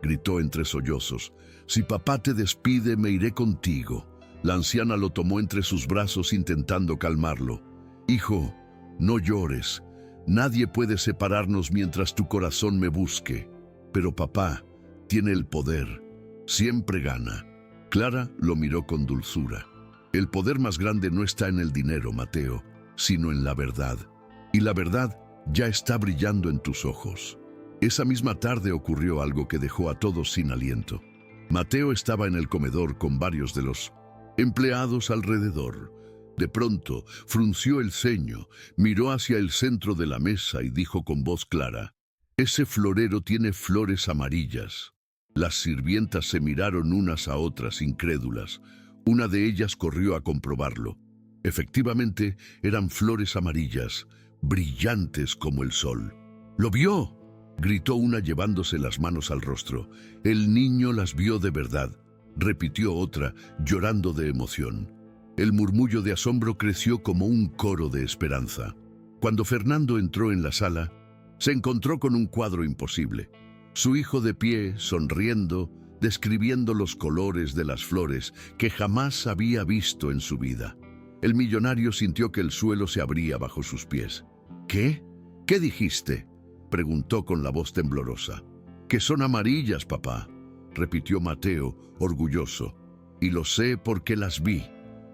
gritó entre sollozos. «Si papá te despide, me iré contigo». La anciana lo tomó entre sus brazos intentando calmarlo. «Hijo, no llores. Nadie puede separarnos mientras tu corazón me busque. Pero papá tiene el poder. Siempre gana». Clara lo miró con dulzura. «El poder más grande no está en el dinero, Mateo, sino en la verdad. Y la verdad ya está brillando en tus ojos». Esa misma tarde ocurrió algo que dejó a todos sin aliento. Mateo estaba en el comedor con varios de los empleados alrededor. De pronto, frunció el ceño, miró hacia el centro de la mesa y dijo con voz clara: «Ese florero tiene flores amarillas». Las sirvientas se miraron unas a otras incrédulas. Una de ellas corrió a comprobarlo. Efectivamente, eran flores amarillas, brillantes como el sol. «¿Lo vio?», gritó una llevándose las manos al rostro. «El niño las vio de verdad», repitió otra, llorando de emoción. El murmullo de asombro creció como un coro de esperanza. Cuando Fernando entró en la sala, se encontró con un cuadro imposible. Su hijo de pie, sonriendo, describiendo los colores de las flores que jamás había visto en su vida. El millonario sintió que el suelo se abría bajo sus pies. «¿Qué? ¿Qué dijiste?», preguntó con la voz temblorosa. «Que son amarillas, papá», repitió Mateo, orgulloso. «Y lo sé porque las vi».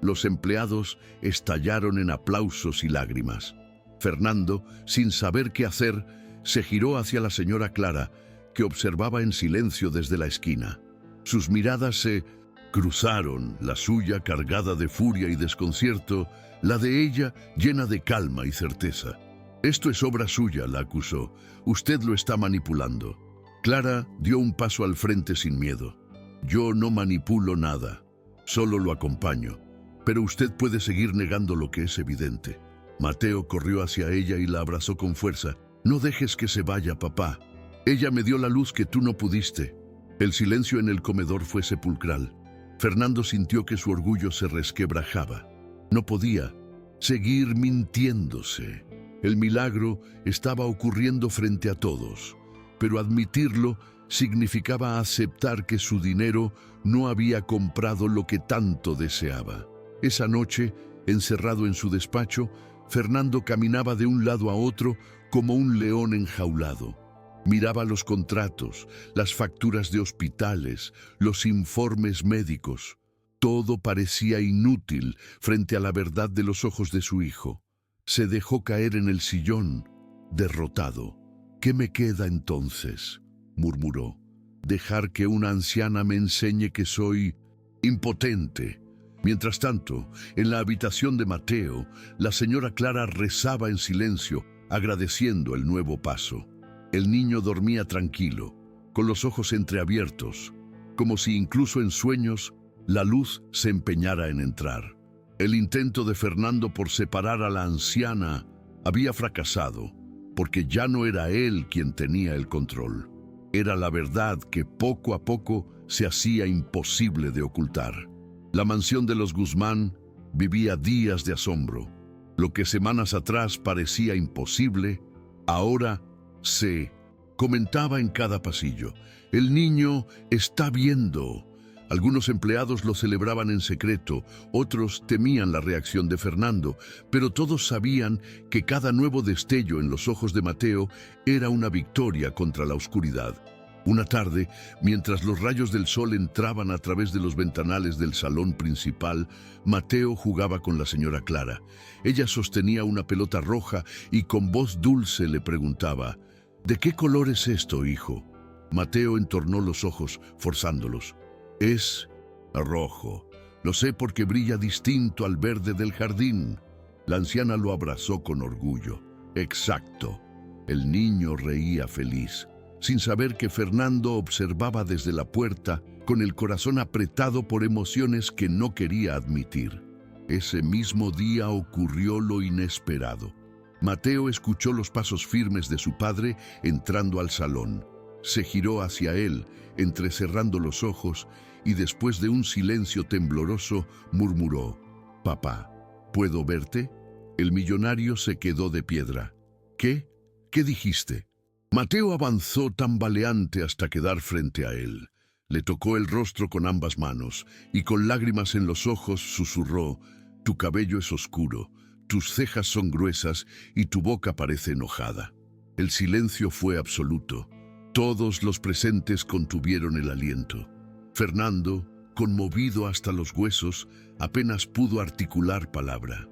Los empleados estallaron en aplausos y lágrimas. Fernando, sin saber qué hacer, se giró hacia la señora Clara, que observaba en silencio desde la esquina. Sus miradas se cruzaron, la suya cargada de furia y desconcierto, la de ella llena de calma y certeza. «Esto es obra suya», la acusó. «Usted lo está manipulando». Clara dio un paso al frente sin miedo. «Yo no manipulo nada, solo lo acompaño. Pero usted puede seguir negando lo que es evidente». Mateo corrió hacia ella y la abrazó con fuerza. «No dejes que se vaya, papá. Ella me dio la luz que tú no pudiste». El silencio en el comedor fue sepulcral. Fernando sintió que su orgullo se resquebrajaba. No podía seguir mintiéndose. El milagro estaba ocurriendo frente a todos, pero admitirlo significaba aceptar que su dinero no había comprado lo que tanto deseaba. Esa noche, encerrado en su despacho, Fernando caminaba de un lado a otro como un león enjaulado. Miraba los contratos, las facturas de hospitales, los informes médicos. Todo parecía inútil frente a la verdad de los ojos de su hijo. Se dejó caer en el sillón, derrotado. «¿Qué me queda entonces?», murmuró. «Dejar que una anciana me enseñe que soy impotente». Mientras tanto, en la habitación de Mateo, la señora Clara rezaba en silencio, agradeciendo el nuevo paso. El niño dormía tranquilo, con los ojos entreabiertos, como si incluso en sueños la luz se empeñara en entrar. El intento de Fernando por separar a la anciana había fracasado, porque ya no era él quien tenía el control. Era la verdad que poco a poco se hacía imposible de ocultar. La mansión de los Guzmán vivía días de asombro. Lo que semanas atrás parecía imposible, ahora se comentaba en cada pasillo. «El niño está viendo». Algunos empleados lo celebraban en secreto, otros temían la reacción de Fernando, pero todos sabían que cada nuevo destello en los ojos de Mateo era una victoria contra la oscuridad. Una tarde, mientras los rayos del sol entraban a través de los ventanales del salón principal, Mateo jugaba con la señora Clara. Ella sostenía una pelota roja y con voz dulce le preguntaba: «¿De qué color es esto, hijo?». Mateo entornó los ojos, forzándolos. «Es rojo. Lo sé porque brilla distinto al verde del jardín». La anciana lo abrazó con orgullo. «Exacto». El niño reía feliz, sin saber que Fernando observaba desde la puerta, con el corazón apretado por emociones que no quería admitir. Ese mismo día ocurrió lo inesperado. Mateo escuchó los pasos firmes de su padre entrando al salón. Se giró hacia él, entrecerrando los ojos, y después de un silencio tembloroso, murmuró: Papá, ¿puedo verte? El millonario se quedó de piedra. ¿Qué? ¿Qué dijiste? Mateo avanzó tambaleante hasta quedar frente a él. Le tocó el rostro con ambas manos y con lágrimas en los ojos susurró: «Tu cabello es oscuro, tus cejas son gruesas y tu boca parece enojada». El silencio fue absoluto. Todos los presentes contuvieron el aliento. Fernando, conmovido hasta los huesos, apenas pudo articular palabra.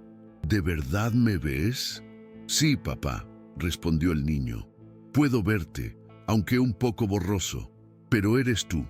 «¿De verdad me ves?» «Sí, papá», respondió el niño. «Puedo verte, aunque un poco borroso, pero eres tú».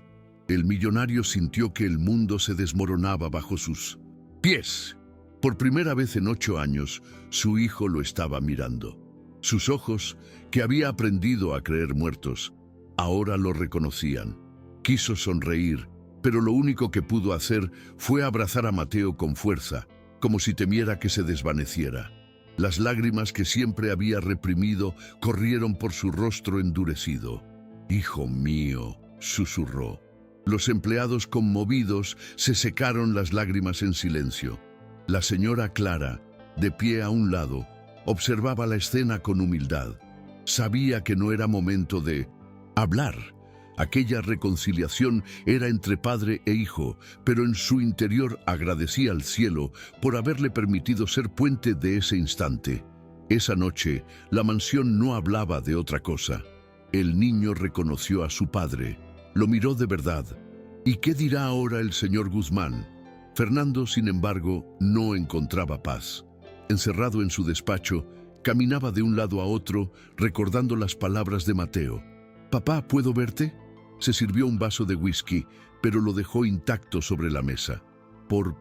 El millonario sintió que el mundo se desmoronaba bajo sus pies. Por primera vez en 8 años, su hijo lo estaba mirando. Sus ojos, que había aprendido a creer muertos, ahora lo reconocían. Quiso sonreír, pero lo único que pudo hacer fue abrazar a Mateo con fuerza, como si temiera que se desvaneciera. Las lágrimas que siempre había reprimido corrieron por su rostro endurecido. «Hijo mío», susurró. Los empleados conmovidos se secaron las lágrimas en silencio. La señora Clara, de pie a un lado, observaba la escena con humildad. Sabía que no era momento de hablar. Aquella reconciliación era entre padre e hijo, pero en su interior agradecía al cielo por haberle permitido ser puente de ese instante. Esa noche, la mansión no hablaba de otra cosa. El niño reconoció a su padre. Lo miró de verdad. ¿Y qué dirá ahora el señor Guzmán? Fernando, sin embargo, no encontraba paz. Encerrado en su despacho, caminaba de un lado a otro, recordando las palabras de Mateo. «Papá, ¿puedo verte?» Se sirvió un vaso de whisky, pero lo dejó intacto sobre la mesa. Por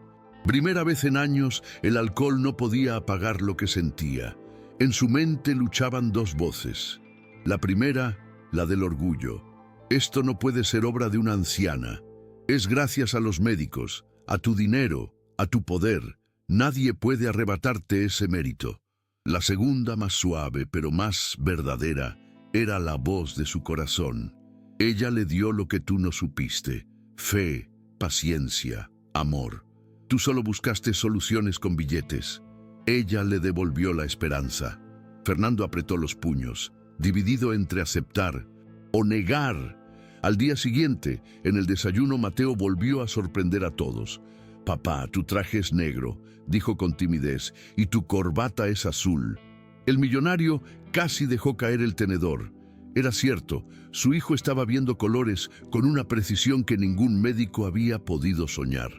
primera vez en años, el alcohol no podía apagar lo que sentía. En su mente luchaban 2 voces. La primera, la del orgullo. «Esto no puede ser obra de una anciana. Es gracias a los médicos, a tu dinero, a tu poder. Nadie puede arrebatarte ese mérito». La segunda, más suave, pero más verdadera, era la voz de su corazón. Ella le dio lo que tú no supiste: fe, paciencia, amor. Tú solo buscaste soluciones con billetes. Ella le devolvió la esperanza. Fernando apretó los puños, dividido entre aceptar o negar. Al día siguiente, en el desayuno, Mateo volvió a sorprender a todos. «Papá, tu traje es negro», dijo con timidez, «y tu corbata es azul». El millonario casi dejó caer el tenedor. Era cierto, su hijo estaba viendo colores con una precisión que ningún médico había podido soñar.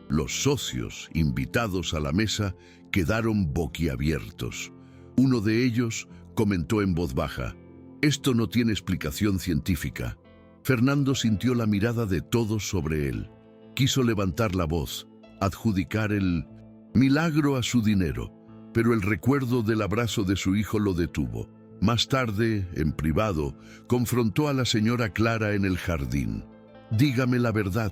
Los socios, invitados a la mesa, quedaron boquiabiertos. Uno de ellos comentó en voz baja: «Esto no tiene explicación científica». Fernando sintió la mirada de todos sobre él. Quiso levantar la voz, adjudicar el milagro a su dinero, pero el recuerdo del abrazo de su hijo lo detuvo. Más tarde, en privado, confrontó a la señora Clara en el jardín. «Dígame la verdad,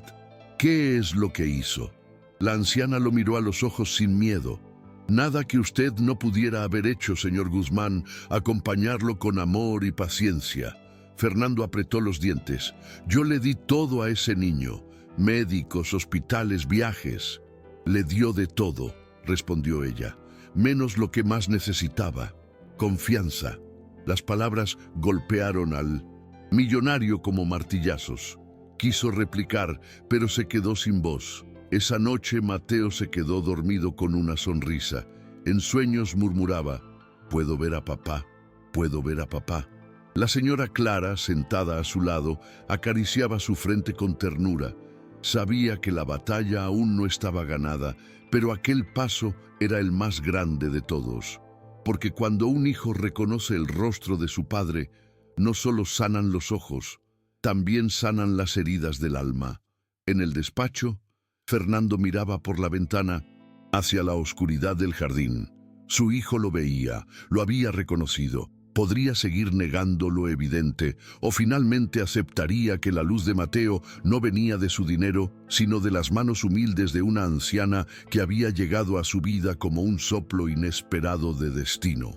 ¿qué es lo que hizo?» La anciana lo miró a los ojos sin miedo. «Nada que usted no pudiera haber hecho, señor Guzmán, acompañarlo con amor y paciencia». Fernando apretó los dientes. «Yo le di todo a ese niño, médicos, hospitales, viajes». «Le dio de todo», respondió ella, «menos lo que más necesitaba: confianza». Las palabras golpearon al millonario como martillazos. Quiso replicar, pero se quedó sin voz. Esa noche Mateo se quedó dormido con una sonrisa. En sueños murmuraba: «Puedo ver a papá, puedo ver a papá». La señora Clara, sentada a su lado, acariciaba su frente con ternura. Sabía que la batalla aún no estaba ganada, pero aquel paso era el más grande de todos. Porque cuando un hijo reconoce el rostro de su padre, no solo sanan los ojos, también sanan las heridas del alma. En el despacho, Fernando miraba por la ventana hacia la oscuridad del jardín. Su hijo lo veía, lo había reconocido. Podría seguir negando lo evidente, o finalmente aceptaría que la luz de Mateo no venía de su dinero, sino de las manos humildes de una anciana que había llegado a su vida como un soplo inesperado de destino.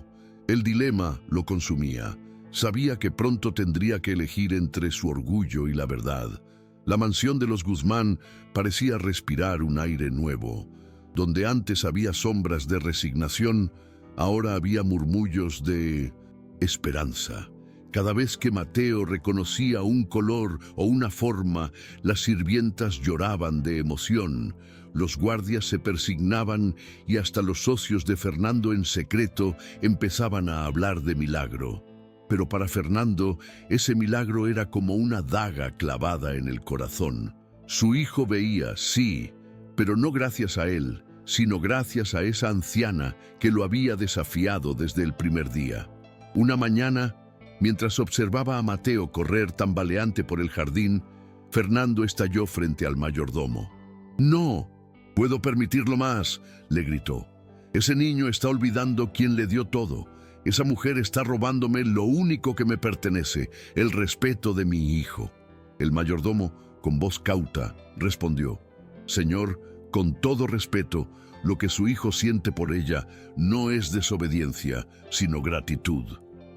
El dilema lo consumía. Sabía que pronto tendría que elegir entre su orgullo y la verdad. La mansión de los Guzmán parecía respirar un aire nuevo. Donde antes había sombras de resignación, ahora había murmullos de esperanza. Cada vez que Mateo reconocía un color o una forma, las sirvientas lloraban de emoción, los guardias se persignaban y hasta los socios de Fernando en secreto empezaban a hablar de milagro. Pero para Fernando, ese milagro era como una daga clavada en el corazón. Su hijo veía, sí, pero no gracias a él, sino gracias a esa anciana que lo había desafiado desde el primer día. Una mañana, mientras observaba a Mateo correr tambaleante por el jardín, Fernando estalló frente al mayordomo. «No puedo permitirlo más», le gritó. «Ese niño está olvidando quién le dio todo. Esa mujer está robándome lo único que me pertenece, el respeto de mi hijo». El mayordomo, con voz cauta, respondió: «Señor, con todo respeto, lo que su hijo siente por ella no es desobediencia, sino gratitud».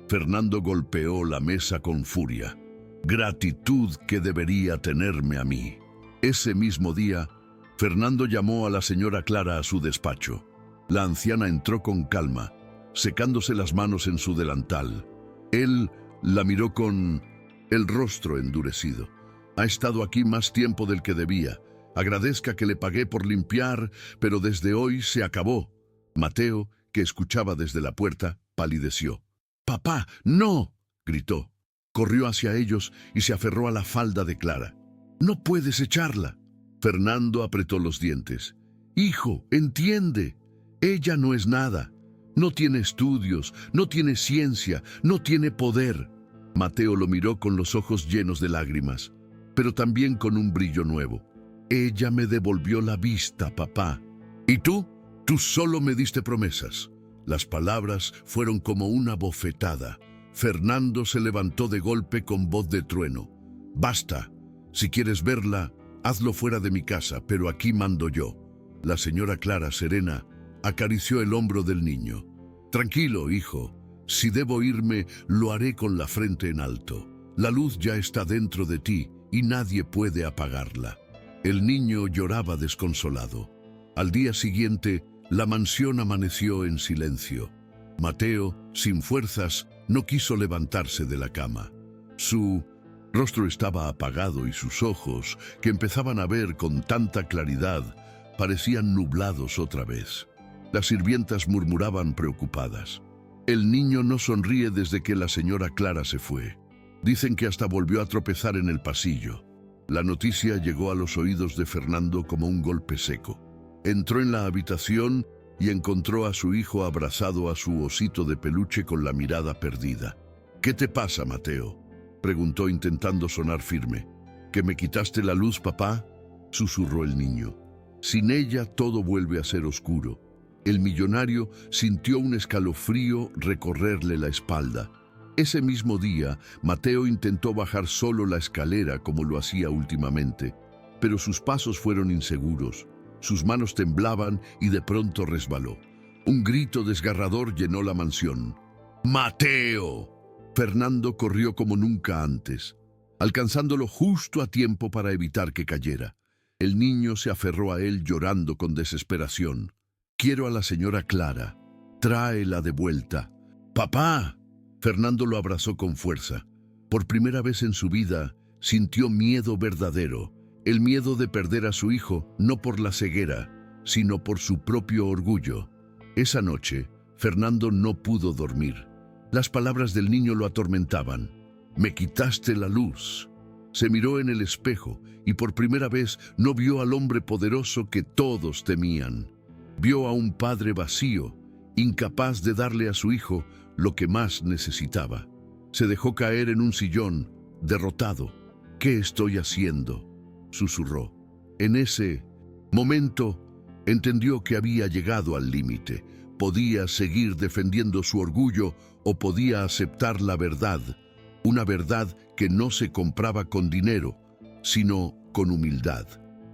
Fernando golpeó la mesa con furia. «Gratitud que debería tenerme a mí». Ese mismo día, Fernando llamó a la señora Clara a su despacho. La anciana entró con calma, secándose las manos en su delantal. Él la miró con el rostro endurecido. «Ha estado aquí más tiempo del que debía. Agradezca que le pagué por limpiar, pero desde hoy se acabó». Mateo, que escuchaba desde la puerta, palideció. «¡Papá, no!», gritó. Corrió hacia ellos y se aferró a la falda de Clara. «No puedes echarla». Fernando apretó los dientes. «Hijo, entiende. Ella no es nada. No tiene estudios, no tiene ciencia, no tiene poder». Mateo lo miró con los ojos llenos de lágrimas, pero también con un brillo nuevo. «Ella me devolvió la vista, papá. ¿Y tú? Tú solo me diste promesas». Las palabras fueron como una bofetada. Fernando se levantó de golpe con voz de trueno. «Basta. Si quieres verla, hazlo fuera de mi casa, pero aquí mando yo». La señora Clara, serena, acarició el hombro del niño. «Tranquilo, hijo. Si debo irme, lo haré con la frente en alto. La luz ya está dentro de ti y nadie puede apagarla». El niño lloraba desconsolado. Al día siguiente, la mansión amaneció en silencio. Mateo, sin fuerzas, no quiso levantarse de la cama. Su rostro estaba apagado y sus ojos, que empezaban a ver con tanta claridad, parecían nublados otra vez. Las sirvientas murmuraban preocupadas. «El niño no sonríe desde que la señora Clara se fue. Dicen que hasta volvió a tropezar en el pasillo». La noticia llegó a los oídos de Fernando como un golpe seco. Entró en la habitación y encontró a su hijo abrazado a su osito de peluche con la mirada perdida. «¿Qué te pasa, Mateo?», preguntó intentando sonar firme. «¿Que me quitaste la luz, papá?», susurró el niño. «Sin ella todo vuelve a ser oscuro». El millonario sintió un escalofrío recorrerle la espalda. Ese mismo día, Mateo intentó bajar solo la escalera como lo hacía últimamente, pero sus pasos fueron inseguros. Sus manos temblaban y de pronto resbaló. Un grito desgarrador llenó la mansión. «¡Mateo!». Fernando corrió como nunca antes, alcanzándolo justo a tiempo para evitar que cayera. El niño se aferró a él llorando con desesperación. «Quiero a la señora Clara. Tráela de vuelta». «¡Papá!». Fernando lo abrazó con fuerza. Por primera vez en su vida, sintió miedo verdadero. El miedo de perder a su hijo, no por la ceguera, sino por su propio orgullo. Esa noche, Fernando no pudo dormir. Las palabras del niño lo atormentaban. «Me quitaste la luz». Se miró en el espejo y por primera vez no vio al hombre poderoso que todos temían. Vio a un padre vacío, incapaz de darle a su hijo lo que más necesitaba. Se dejó caer en un sillón, derrotado. «¿Qué estoy haciendo?», susurró. En ese momento, entendió que había llegado al límite. Podía seguir defendiendo su orgullo o podía aceptar la verdad, una verdad que no se compraba con dinero, sino con humildad.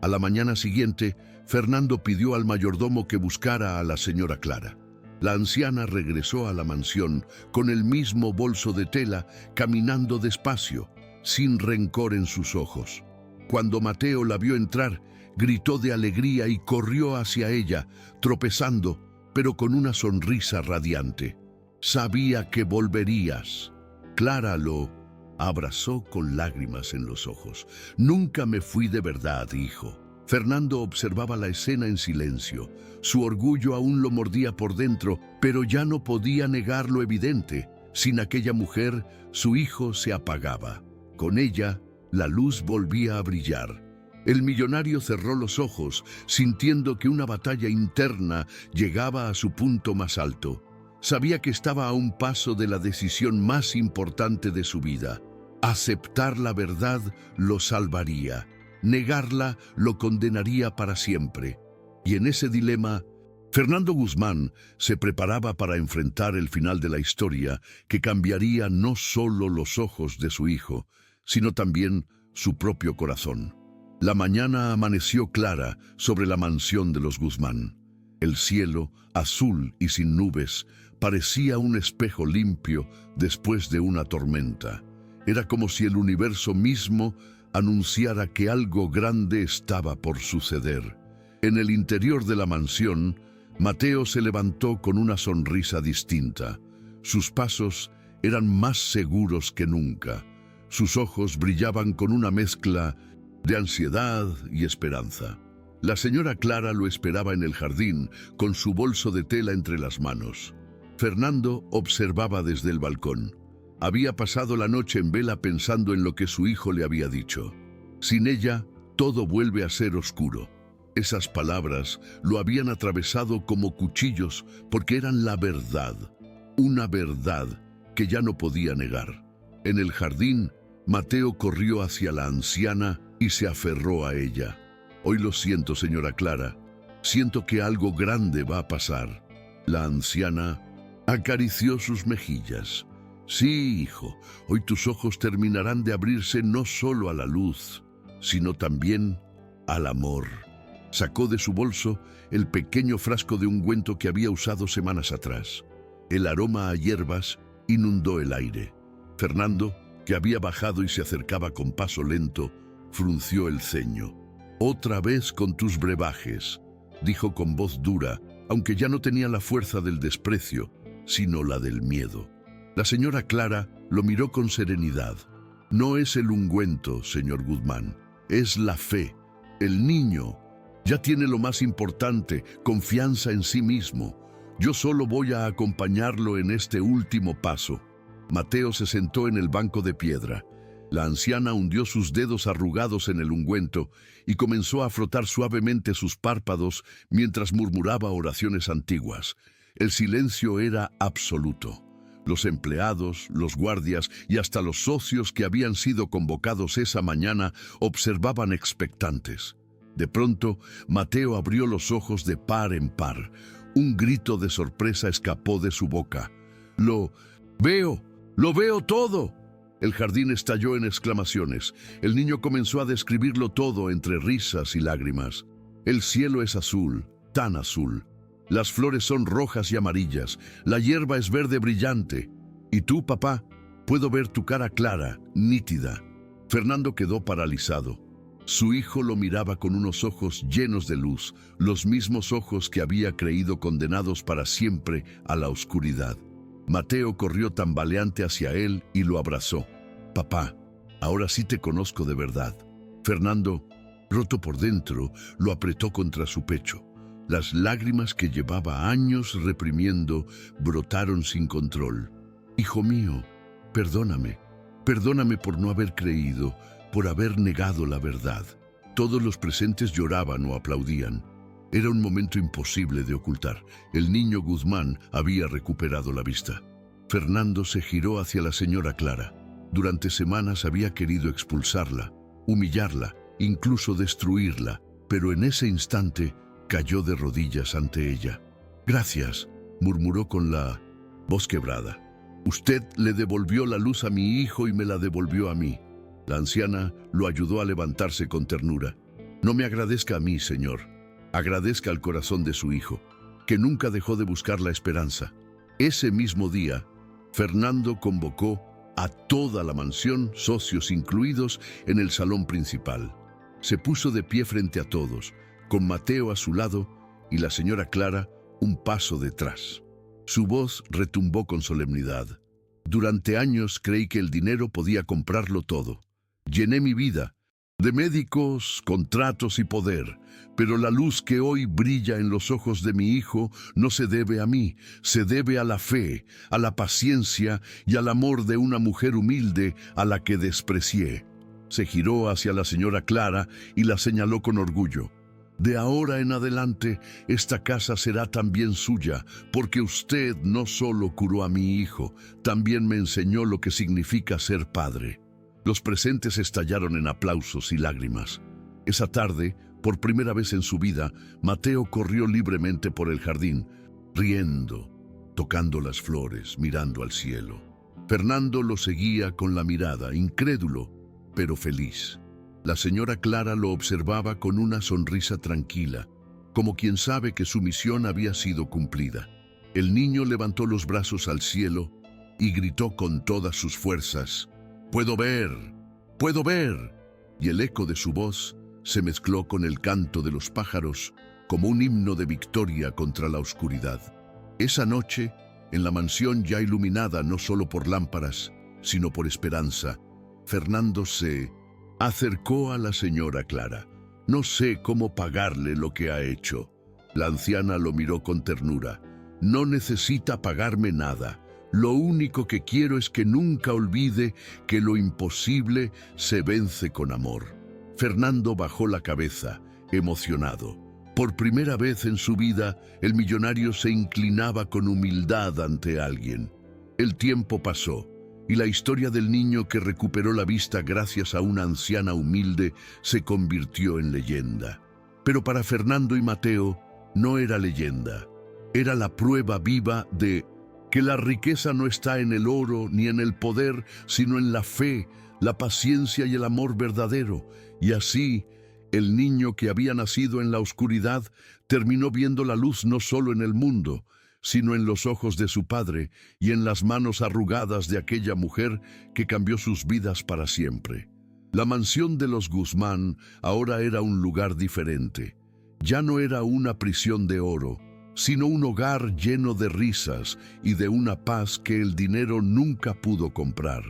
A la mañana siguiente, Fernando pidió al mayordomo que buscara a la señora Clara. La anciana regresó a la mansión con el mismo bolso de tela, caminando despacio, sin rencor en sus ojos. Cuando Mateo la vio entrar, gritó de alegría y corrió hacia ella, tropezando, pero con una sonrisa radiante. Sabía que volverías. Clara lo abrazó con lágrimas en los ojos. Nunca me fui de verdad, hijo. Fernando observaba la escena en silencio. Su orgullo aún lo mordía por dentro, pero ya no podía negar lo evidente. Sin aquella mujer, su hijo se apagaba. Con ella, la luz volvía a brillar. El millonario cerró los ojos, sintiendo que una batalla interna llegaba a su punto más alto. Sabía que estaba a un paso de la decisión más importante de su vida. Aceptar la verdad lo salvaría. Negarla lo condenaría para siempre. Y en ese dilema, Fernando Guzmán se preparaba para enfrentar el final de la historia que cambiaría no solo los ojos de su hijo, sino también su propio corazón. La mañana amaneció clara sobre la mansión de los Guzmán. El cielo, azul y sin nubes, parecía un espejo limpio después de una tormenta. Era como si el universo mismo anunciara que algo grande estaba por suceder. En el interior de la mansión, Mateo se levantó con una sonrisa distinta. Sus pasos eran más seguros que nunca. Sus ojos brillaban con una mezcla de ansiedad y esperanza. La señora Clara lo esperaba en el jardín, con su bolso de tela entre las manos. Fernando observaba desde el balcón. Había pasado la noche en vela pensando en lo que su hijo le había dicho. Sin ella, todo vuelve a ser oscuro. Esas palabras lo habían atravesado como cuchillos porque eran la verdad, una verdad que ya no podía negar. En el jardín, Mateo corrió hacia la anciana y se aferró a ella. Hoy lo siento, señora Clara. Siento que algo grande va a pasar. La anciana acarició sus mejillas. Sí, hijo, hoy tus ojos terminarán de abrirse no solo a la luz, sino también al amor. Sacó de su bolso el pequeño frasco de ungüento que había usado semanas atrás. El aroma a hierbas inundó el aire. Fernando, que había bajado y se acercaba con paso lento, frunció el ceño. «Otra vez con tus brebajes», dijo con voz dura, aunque ya no tenía la fuerza del desprecio, sino la del miedo. La señora Clara lo miró con serenidad. «No es el ungüento, señor Guzmán, es la fe. El niño ya tiene lo más importante, confianza en sí mismo. Yo solo voy a acompañarlo en este último paso». Mateo se sentó en el banco de piedra. La anciana hundió sus dedos arrugados en el ungüento y comenzó a frotar suavemente sus párpados mientras murmuraba oraciones antiguas. El silencio era absoluto. Los empleados, los guardias y hasta los socios que habían sido convocados esa mañana observaban expectantes. De pronto, Mateo abrió los ojos de par en par. Un grito de sorpresa escapó de su boca. «¡Lo veo todo!». El jardín estalló en exclamaciones. El niño comenzó a describirlo todo entre risas y lágrimas. «El cielo es azul, tan azul. Las flores son rojas y amarillas. La hierba es verde brillante. Y tú, papá, puedo ver tu cara clara, nítida». Fernando quedó paralizado. Su hijo lo miraba con unos ojos llenos de luz, los mismos ojos que había creído condenados para siempre a la oscuridad. Mateo corrió tambaleante hacia él y lo abrazó. «Papá, ahora sí te conozco de verdad». Fernando, roto por dentro, lo apretó contra su pecho. Las lágrimas que llevaba años reprimiendo brotaron sin control. «Hijo mío, perdóname. Perdóname por no haber creído, por haber negado la verdad». Todos los presentes lloraban o aplaudían. Era un momento imposible de ocultar. El niño Guzmán había recuperado la vista. Fernando se giró hacia la señora Clara. Durante semanas había querido expulsarla, humillarla, incluso destruirla, pero en ese instante cayó de rodillas ante ella. «Gracias», murmuró con la voz quebrada. «Usted le devolvió la luz a mi hijo y me la devolvió a mí». La anciana lo ayudó a levantarse con ternura. «No me agradezca a mí, señor. Agradezca al corazón de su hijo, que nunca dejó de buscar la esperanza». Ese mismo día, Fernando convocó a toda la mansión, socios incluidos, en el salón principal. Se puso de pie frente a todos, con Mateo a su lado y la señora Clara un paso detrás. Su voz retumbó con solemnidad. Durante años creí que el dinero podía comprarlo todo. Llené mi vida de médicos, contratos y poder, pero la luz que hoy brilla en los ojos de mi hijo no se debe a mí, se debe a la fe, a la paciencia y al amor de una mujer humilde a la que desprecié. Se giró hacia la señora Clara y la señaló con orgullo. De ahora en adelante, esta casa será también suya, porque usted no solo curó a mi hijo, también me enseñó lo que significa ser padre. Los presentes estallaron en aplausos y lágrimas. Esa tarde, por primera vez en su vida, Mateo corrió libremente por el jardín, riendo, tocando las flores, mirando al cielo. Fernando lo seguía con la mirada, incrédulo, pero feliz. La señora Clara lo observaba con una sonrisa tranquila, como quien sabe que su misión había sido cumplida. El niño levantó los brazos al cielo y gritó con todas sus fuerzas: «¡Puedo ver! ¡Puedo ver!». Y el eco de su voz se mezcló con el canto de los pájaros como un himno de victoria contra la oscuridad. Esa noche, en la mansión ya iluminada no solo por lámparas, sino por esperanza, Fernando se acercó a la señora Clara. «No sé cómo pagarle lo que ha hecho». La anciana lo miró con ternura. «No necesita pagarme nada. Lo único que quiero es que nunca olvide que lo imposible se vence con amor». Fernando bajó la cabeza, emocionado. Por primera vez en su vida, el millonario se inclinaba con humildad ante alguien. El tiempo pasó, y la historia del niño que recuperó la vista gracias a una anciana humilde se convirtió en leyenda. Pero para Fernando y Mateo no era leyenda, era la prueba viva de que la riqueza no está en el oro ni en el poder, sino en la fe, la paciencia y el amor verdadero. Y así, el niño que había nacido en la oscuridad terminó viendo la luz no solo en el mundo, sino en los ojos de su padre y en las manos arrugadas de aquella mujer que cambió sus vidas para siempre. La mansión de los Guzmán ahora era un lugar diferente. Ya no era una prisión de oro, sino un hogar lleno de risas y de una paz que el dinero nunca pudo comprar.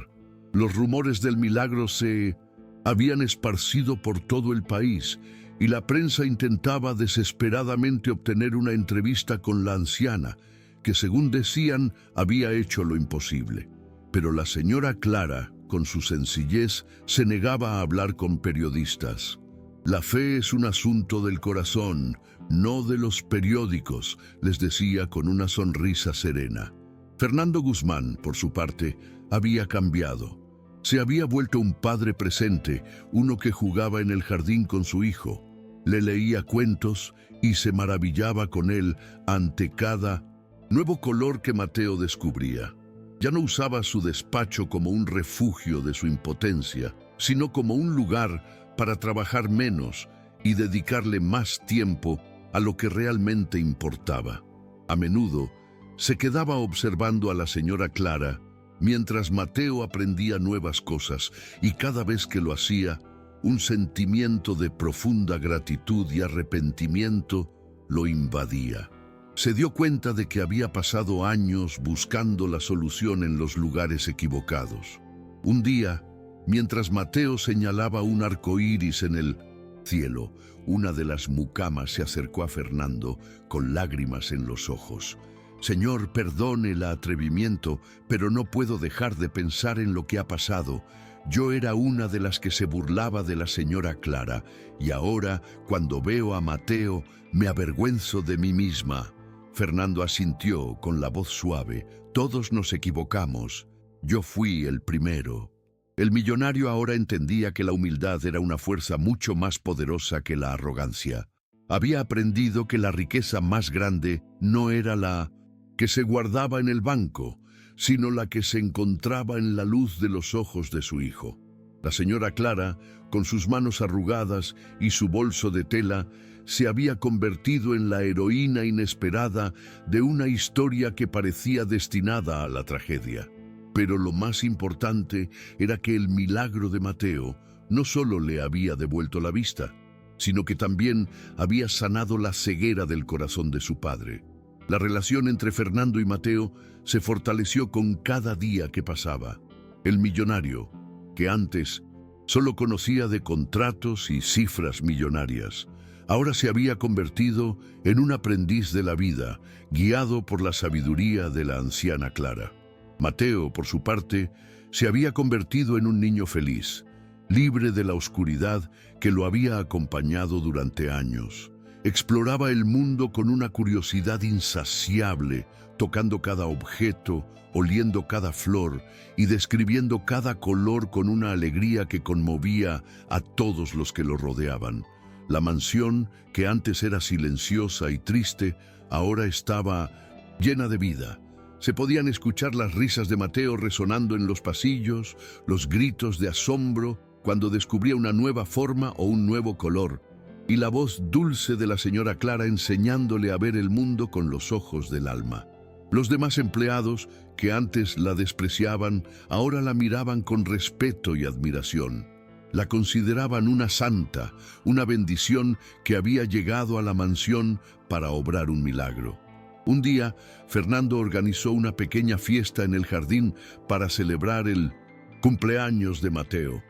Los rumores del milagro se habían esparcido por todo el país, y la prensa intentaba desesperadamente obtener una entrevista con la anciana, que según decían había hecho lo imposible. Pero la señora Clara, con su sencillez, se negaba a hablar con periodistas. «La fe es un asunto del corazón, no de los periódicos», les decía con una sonrisa serena. Fernando Guzmán, por su parte, había cambiado. Se había vuelto un padre presente, uno que jugaba en el jardín con su hijo. Le leía cuentos y se maravillaba con él ante cada nuevo color que Mateo descubría. Ya no usaba su despacho como un refugio de su impotencia, sino como un lugar para trabajar menos y dedicarle más tiempo a lo que realmente importaba. A menudo se quedaba observando a la señora Clara mientras Mateo aprendía nuevas cosas, y cada vez que lo hacía, un sentimiento de profunda gratitud y arrepentimiento lo invadía. Se dio cuenta de que había pasado años buscando la solución en los lugares equivocados. Un día, mientras Mateo señalaba un arco iris en el cielo, una de las mucamas se acercó a Fernando con lágrimas en los ojos. «Señor, perdone el atrevimiento, pero no puedo dejar de pensar en lo que ha pasado. Yo era una de las que se burlaba de la señora Clara, y ahora, cuando veo a Mateo, me avergüenzo de mí misma». Fernando asintió con la voz suave. «Todos nos equivocamos. Yo fui el primero». El millonario ahora entendía que la humildad era una fuerza mucho más poderosa que la arrogancia. Había aprendido que la riqueza más grande no era la que se guardaba en el banco, sino la que se encontraba en la luz de los ojos de su hijo. La señora Clara, con sus manos arrugadas y su bolso de tela, se había convertido en la heroína inesperada de una historia que parecía destinada a la tragedia. Pero lo más importante era que el milagro de Mateo no solo le había devuelto la vista, sino que también había sanado la ceguera del corazón de su padre. La relación entre Fernando y Mateo se fortaleció con cada día que pasaba. El millonario, que antes solo conocía de contratos y cifras millonarias, ahora se había convertido en un aprendiz de la vida, guiado por la sabiduría de la anciana Clara. Mateo, por su parte, se había convertido en un niño feliz, libre de la oscuridad que lo había acompañado durante años. Exploraba el mundo con una curiosidad insaciable, tocando cada objeto, oliendo cada flor y describiendo cada color con una alegría que conmovía a todos los que lo rodeaban. La mansión, que antes era silenciosa y triste, ahora estaba llena de vida. Se podían escuchar las risas de Mateo resonando en los pasillos, los gritos de asombro cuando descubría una nueva forma o un nuevo color, y la voz dulce de la señora Clara enseñándole a ver el mundo con los ojos del alma. Los demás empleados, que antes la despreciaban, ahora la miraban con respeto y admiración. La consideraban una santa, una bendición que había llegado a la mansión para obrar un milagro. Un día, Fernando organizó una pequeña fiesta en el jardín para celebrar el cumpleaños de Mateo.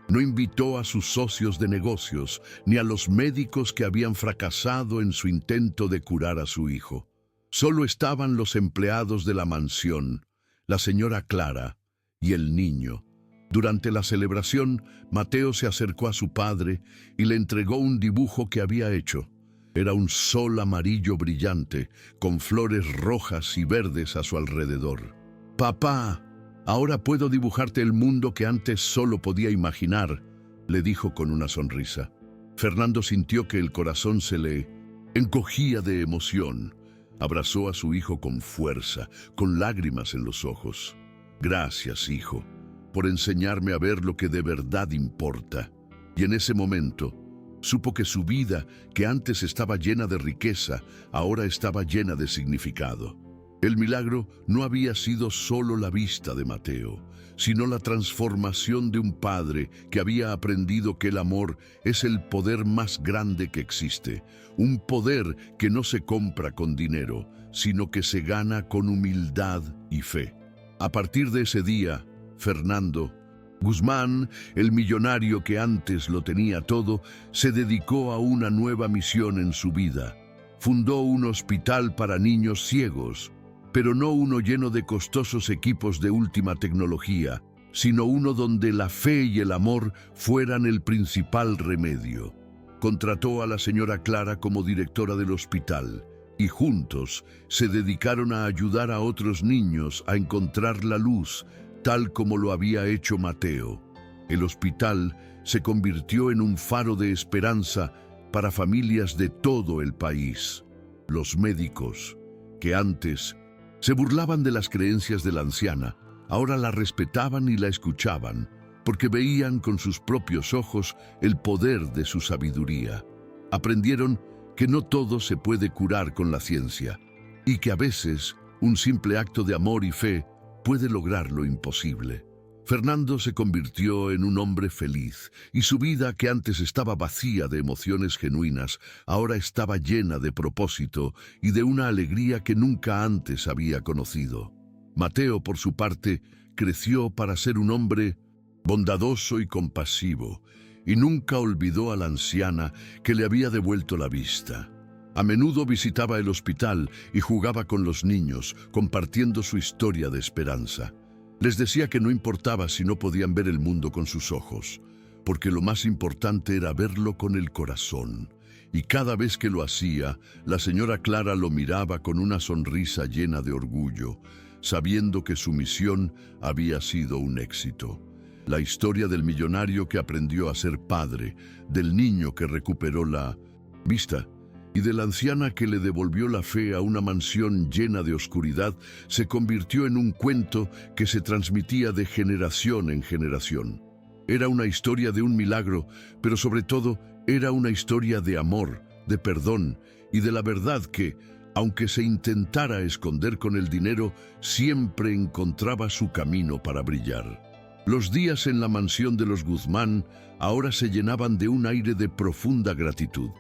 No invitó a sus socios de negocios ni a los médicos que habían fracasado en su intento de curar a su hijo. Solo estaban los empleados de la mansión, la señora Clara y el niño. Durante la celebración, Mateo se acercó a su padre y le entregó un dibujo que había hecho. Era un sol amarillo brillante, con flores rojas y verdes a su alrededor. «Papá, ahora puedo dibujarte el mundo que antes solo podía imaginar», le dijo con una sonrisa. Fernando sintió que el corazón se le encogía de emoción. Abrazó a su hijo con fuerza, con lágrimas en los ojos. «Gracias, hijo, por enseñarme a ver lo que de verdad importa». Y en ese momento, supo que su vida, que antes estaba llena de riqueza, ahora estaba llena de significado. El milagro no había sido solo la vista de Mateo, sino la transformación de un padre que había aprendido que el amor es el poder más grande que existe, un poder que no se compra con dinero, sino que se gana con humildad y fe. A partir de ese día, Fernando Guzmán, el millonario que antes lo tenía todo, se dedicó a una nueva misión en su vida. Fundó un hospital para niños ciegos, pero no uno lleno de costosos equipos de última tecnología, sino uno donde la fe y el amor fueran el principal remedio. Contrató a la señora Clara como directora del hospital y juntos se dedicaron a ayudar a otros niños a encontrar la luz, tal como lo había hecho Mateo. El hospital se convirtió en un faro de esperanza para familias de todo el país. Los médicos, que antes se burlaban de las creencias de la anciana, ahora la respetaban y la escuchaban, porque veían con sus propios ojos el poder de su sabiduría. Aprendieron que no todo se puede curar con la ciencia, y que a veces un simple acto de amor y fe puede lograr lo imposible. Fernando se convirtió en un hombre feliz, y su vida, que antes estaba vacía de emociones genuinas, ahora estaba llena de propósito y de una alegría que nunca antes había conocido. Mateo, por su parte, creció para ser un hombre bondadoso y compasivo, y nunca olvidó a la anciana que le había devuelto la vista. A menudo visitaba el hospital y jugaba con los niños, compartiendo su historia de esperanza. Les decía que no importaba si no podían ver el mundo con sus ojos, porque lo más importante era verlo con el corazón. Y cada vez que lo hacía, la señora Clara lo miraba con una sonrisa llena de orgullo, sabiendo que su misión había sido un éxito. La historia del millonario que aprendió a ser padre, del niño que recuperó la vista y de la anciana que le devolvió la fe a una mansión llena de oscuridad, se convirtió en un cuento que se transmitía de generación en generación. Era una historia de un milagro, pero sobre todo era una historia de amor, de perdón y de la verdad que, aunque se intentara esconder con el dinero, siempre encontraba su camino para brillar. Los días en la mansión de los Guzmán ahora se llenaban de un aire de profunda gratitud.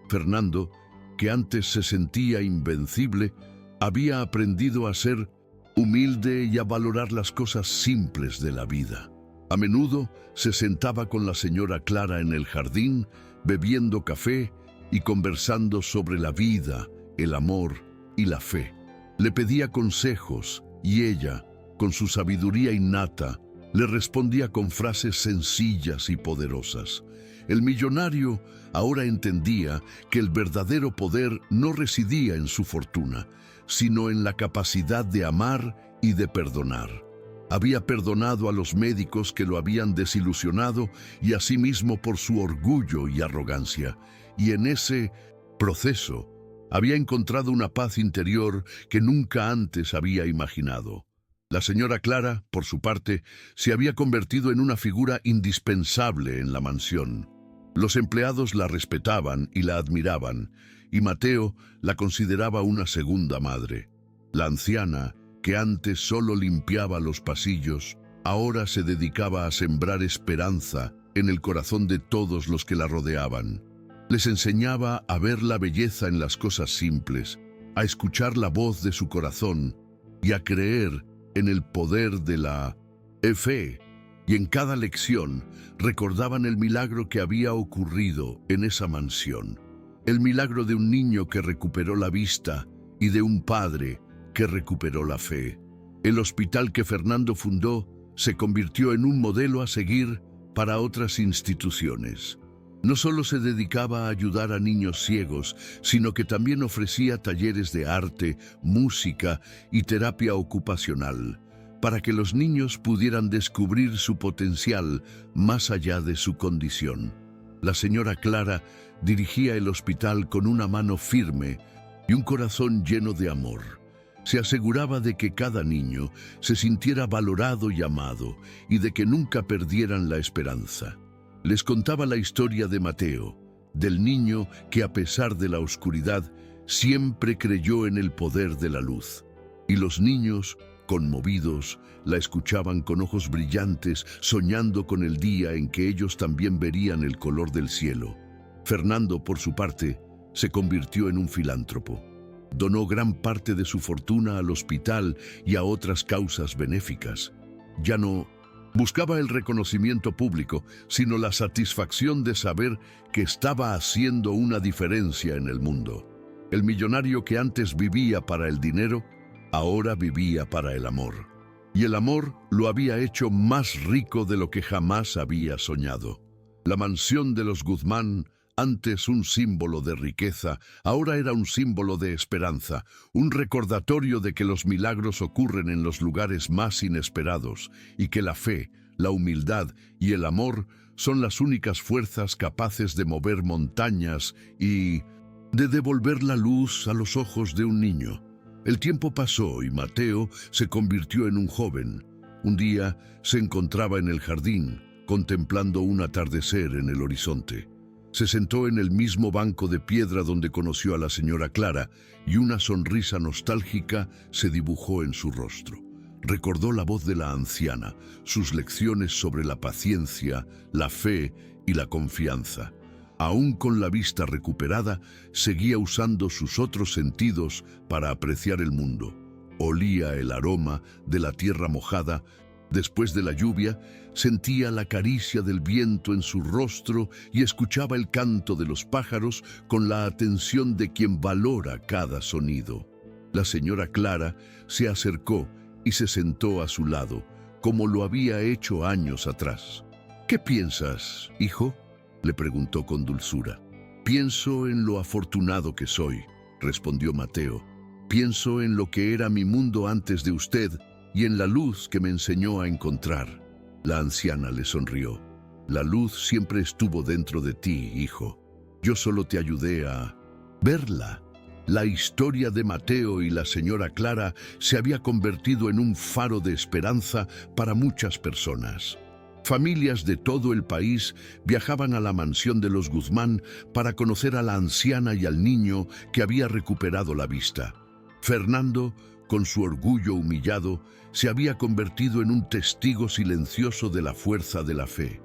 Fernando, que antes se sentía invencible, había aprendido a ser humilde y a valorar las cosas simples de la vida. A menudo se sentaba con la señora Clara en el jardín, bebiendo café y conversando sobre la vida, el amor y la fe. Le pedía consejos y ella, con su sabiduría innata, le respondía con frases sencillas y poderosas. El millonario ahora entendía que el verdadero poder no residía en su fortuna, sino en la capacidad de amar y de perdonar. Había perdonado a los médicos que lo habían desilusionado y a sí mismo por su orgullo y arrogancia, y en ese proceso había encontrado una paz interior que nunca antes había imaginado. La señora Clara, por su parte, se había convertido en una figura indispensable en la mansión. Los empleados la respetaban y la admiraban, y Mateo la consideraba una segunda madre. La anciana, que antes solo limpiaba los pasillos, ahora se dedicaba a sembrar esperanza en el corazón de todos los que la rodeaban. Les enseñaba a ver la belleza en las cosas simples, a escuchar la voz de su corazón y a creer en el poder de la fe. Y en cada lección recordaban el milagro que había ocurrido en esa mansión. El milagro de un niño que recuperó la vista y de un padre que recuperó la fe. El hospital que Fernando fundó se convirtió en un modelo a seguir para otras instituciones. No solo se dedicaba a ayudar a niños ciegos, sino que también ofrecía talleres de arte, música y terapia ocupacional, para que los niños pudieran descubrir su potencial más allá de su condición. La señora Clara dirigía el hospital con una mano firme y un corazón lleno de amor. Se aseguraba de que cada niño se sintiera valorado y amado, y de que nunca perdieran la esperanza. Les contaba la historia de Mateo, del niño que a pesar de la oscuridad siempre creyó en el poder de la luz. Y los niños, conmovidos, la escuchaban con ojos brillantes, soñando con el día en que ellos también verían el color del cielo. Fernando, por su parte, se convirtió en un filántropo. Donó gran parte de su fortuna al hospital y a otras causas benéficas. Ya no buscaba el reconocimiento público, sino la satisfacción de saber que estaba haciendo una diferencia en el mundo. El millonario que antes vivía para el dinero, ahora vivía para el amor. Y el amor lo había hecho más rico de lo que jamás había soñado. La mansión de los Guzmán, antes un símbolo de riqueza, ahora era un símbolo de esperanza, un recordatorio de que los milagros ocurren en los lugares más inesperados y que la fe, la humildad y el amor son las únicas fuerzas capaces de mover montañas y de devolver la luz a los ojos de un niño. El tiempo pasó y Mateo se convirtió en un joven. Un día se encontraba en el jardín, contemplando un atardecer en el horizonte. Se sentó en el mismo banco de piedra donde conoció a la señora Clara y una sonrisa nostálgica se dibujó en su rostro. Recordó la voz de la anciana, sus lecciones sobre la paciencia, la fe y la confianza. Aún con la vista recuperada, seguía usando sus otros sentidos para apreciar el mundo. Olía el aroma de la tierra mojada. Después de la lluvia, sentía la caricia del viento en su rostro y escuchaba el canto de los pájaros con la atención de quien valora cada sonido. La señora Clara se acercó y se sentó a su lado, como lo había hecho años atrás. «¿Qué piensas, hijo?», le preguntó con dulzura. «Pienso en lo afortunado que soy», respondió Mateo. «Pienso en lo que era mi mundo antes de usted y en la luz que me enseñó a encontrar». La anciana le sonrió. «La luz siempre estuvo dentro de ti, hijo. Yo solo te ayudé a verla». La historia de Mateo y la señora Clara se había convertido en un faro de esperanza para muchas personas. Familias de todo el país viajaban a la mansión de los Guzmán para conocer a la anciana y al niño que había recuperado la vista. Fernando, con su orgullo humillado, se había convertido en un testigo silencioso de la fuerza de la fe.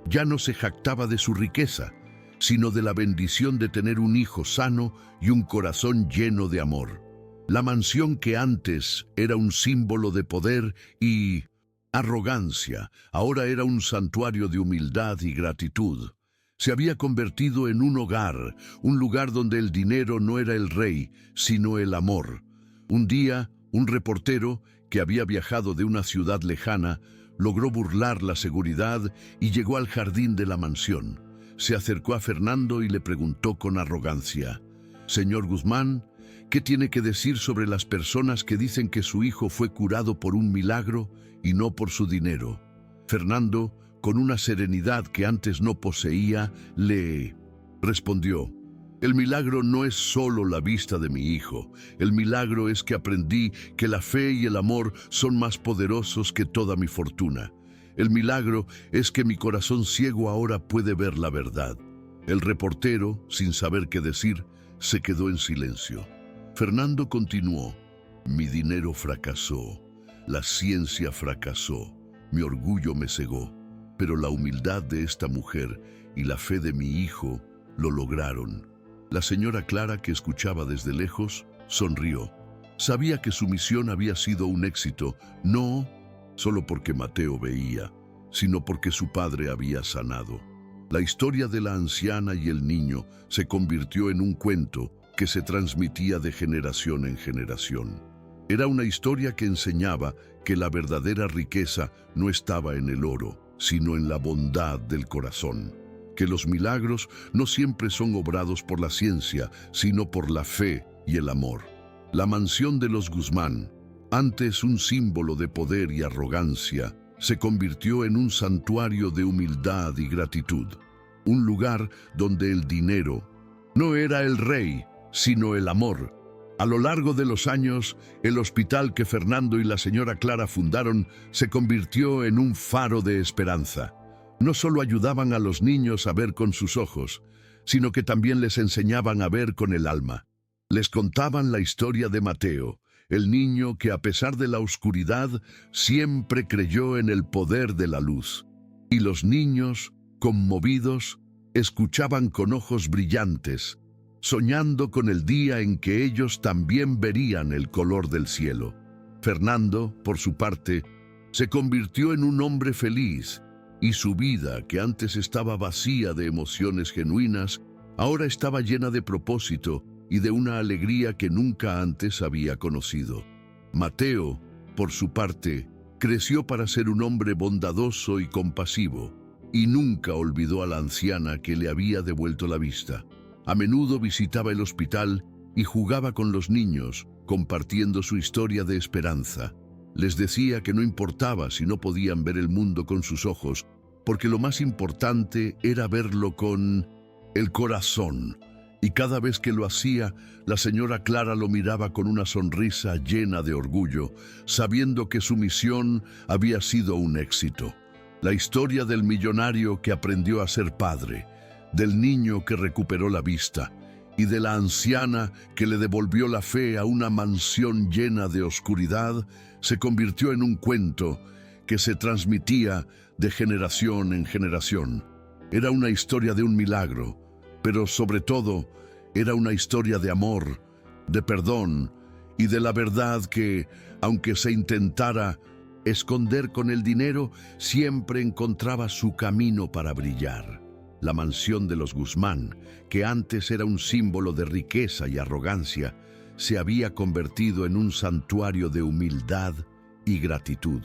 Ya no se jactaba de su riqueza, sino de la bendición de tener un hijo sano y un corazón lleno de amor. La mansión que antes era un símbolo de poder y arrogancia, ahora era un santuario de humildad y gratitud. Se había convertido en un hogar, un lugar donde el dinero no era el rey, sino el amor. Un día, un reportero, que había viajado de una ciudad lejana, logró burlar la seguridad y llegó al jardín de la mansión. Se acercó a Fernando y le preguntó con arrogancia: «Señor Guzmán, ¿qué tiene que decir sobre las personas que dicen que su hijo fue curado por un milagro y no por su dinero?» Fernando, con una serenidad que antes no poseía, le respondió: «El milagro no es solo la vista de mi hijo. El milagro es que aprendí que la fe y el amor son más poderosos que toda mi fortuna. El milagro es que mi corazón ciego ahora puede ver la verdad». El reportero, sin saber qué decir, se quedó en silencio. Fernando continuó: «Mi dinero fracasó, la ciencia fracasó, mi orgullo me cegó, pero la humildad de esta mujer y la fe de mi hijo lo lograron». La señora Clara, que escuchaba desde lejos, sonrió. Sabía que su misión había sido un éxito, no solo porque Mateo veía, sino porque su padre había sanado. La historia de la anciana y el niño se convirtió en un cuento que se transmitía de generación en generación. Era una historia que enseñaba que la verdadera riqueza no estaba en el oro, sino en la bondad del corazón. Que los milagros no siempre son obrados por la ciencia, sino por la fe y el amor. La mansión de los Guzmán, antes un símbolo de poder y arrogancia, se convirtió en un santuario de humildad y gratitud. Un lugar donde el dinero no era el rey, sino el amor. A lo largo de los años, el hospital que Fernando y la señora Clara fundaron se convirtió en un faro de esperanza. No solo ayudaban a los niños a ver con sus ojos, sino que también les enseñaban a ver con el alma. Les contaban la historia de Mateo, el niño que a pesar de la oscuridad siempre creyó en el poder de la luz. Y los niños, conmovidos, escuchaban con ojos brillantes, soñando con el día en que ellos también verían el color del cielo. Fernando, por su parte, se convirtió en un hombre feliz, y su vida, que antes estaba vacía de emociones genuinas, ahora estaba llena de propósito y de una alegría que nunca antes había conocido. Mateo, por su parte, creció para ser un hombre bondadoso y compasivo, y nunca olvidó a la anciana que le había devuelto la vista. A menudo visitaba el hospital y jugaba con los niños, compartiendo su historia de esperanza. Les decía que no importaba si no podían ver el mundo con sus ojos, porque lo más importante era verlo con el corazón. Y cada vez que lo hacía, la señora Clara lo miraba con una sonrisa llena de orgullo, sabiendo que su misión había sido un éxito. La historia del millonario que aprendió a ser padre, del niño que recuperó la vista, y de la anciana que le devolvió la fe a una mansión llena de oscuridad, se convirtió en un cuento que se transmitía de generación en generación. Era una historia de un milagro, pero sobre todo era una historia de amor, de perdón y de la verdad que, aunque se intentara esconder con el dinero, siempre encontraba su camino para brillar. La mansión de los Guzmán, que antes era un símbolo de riqueza y arrogancia, se había convertido en un santuario de humildad y gratitud.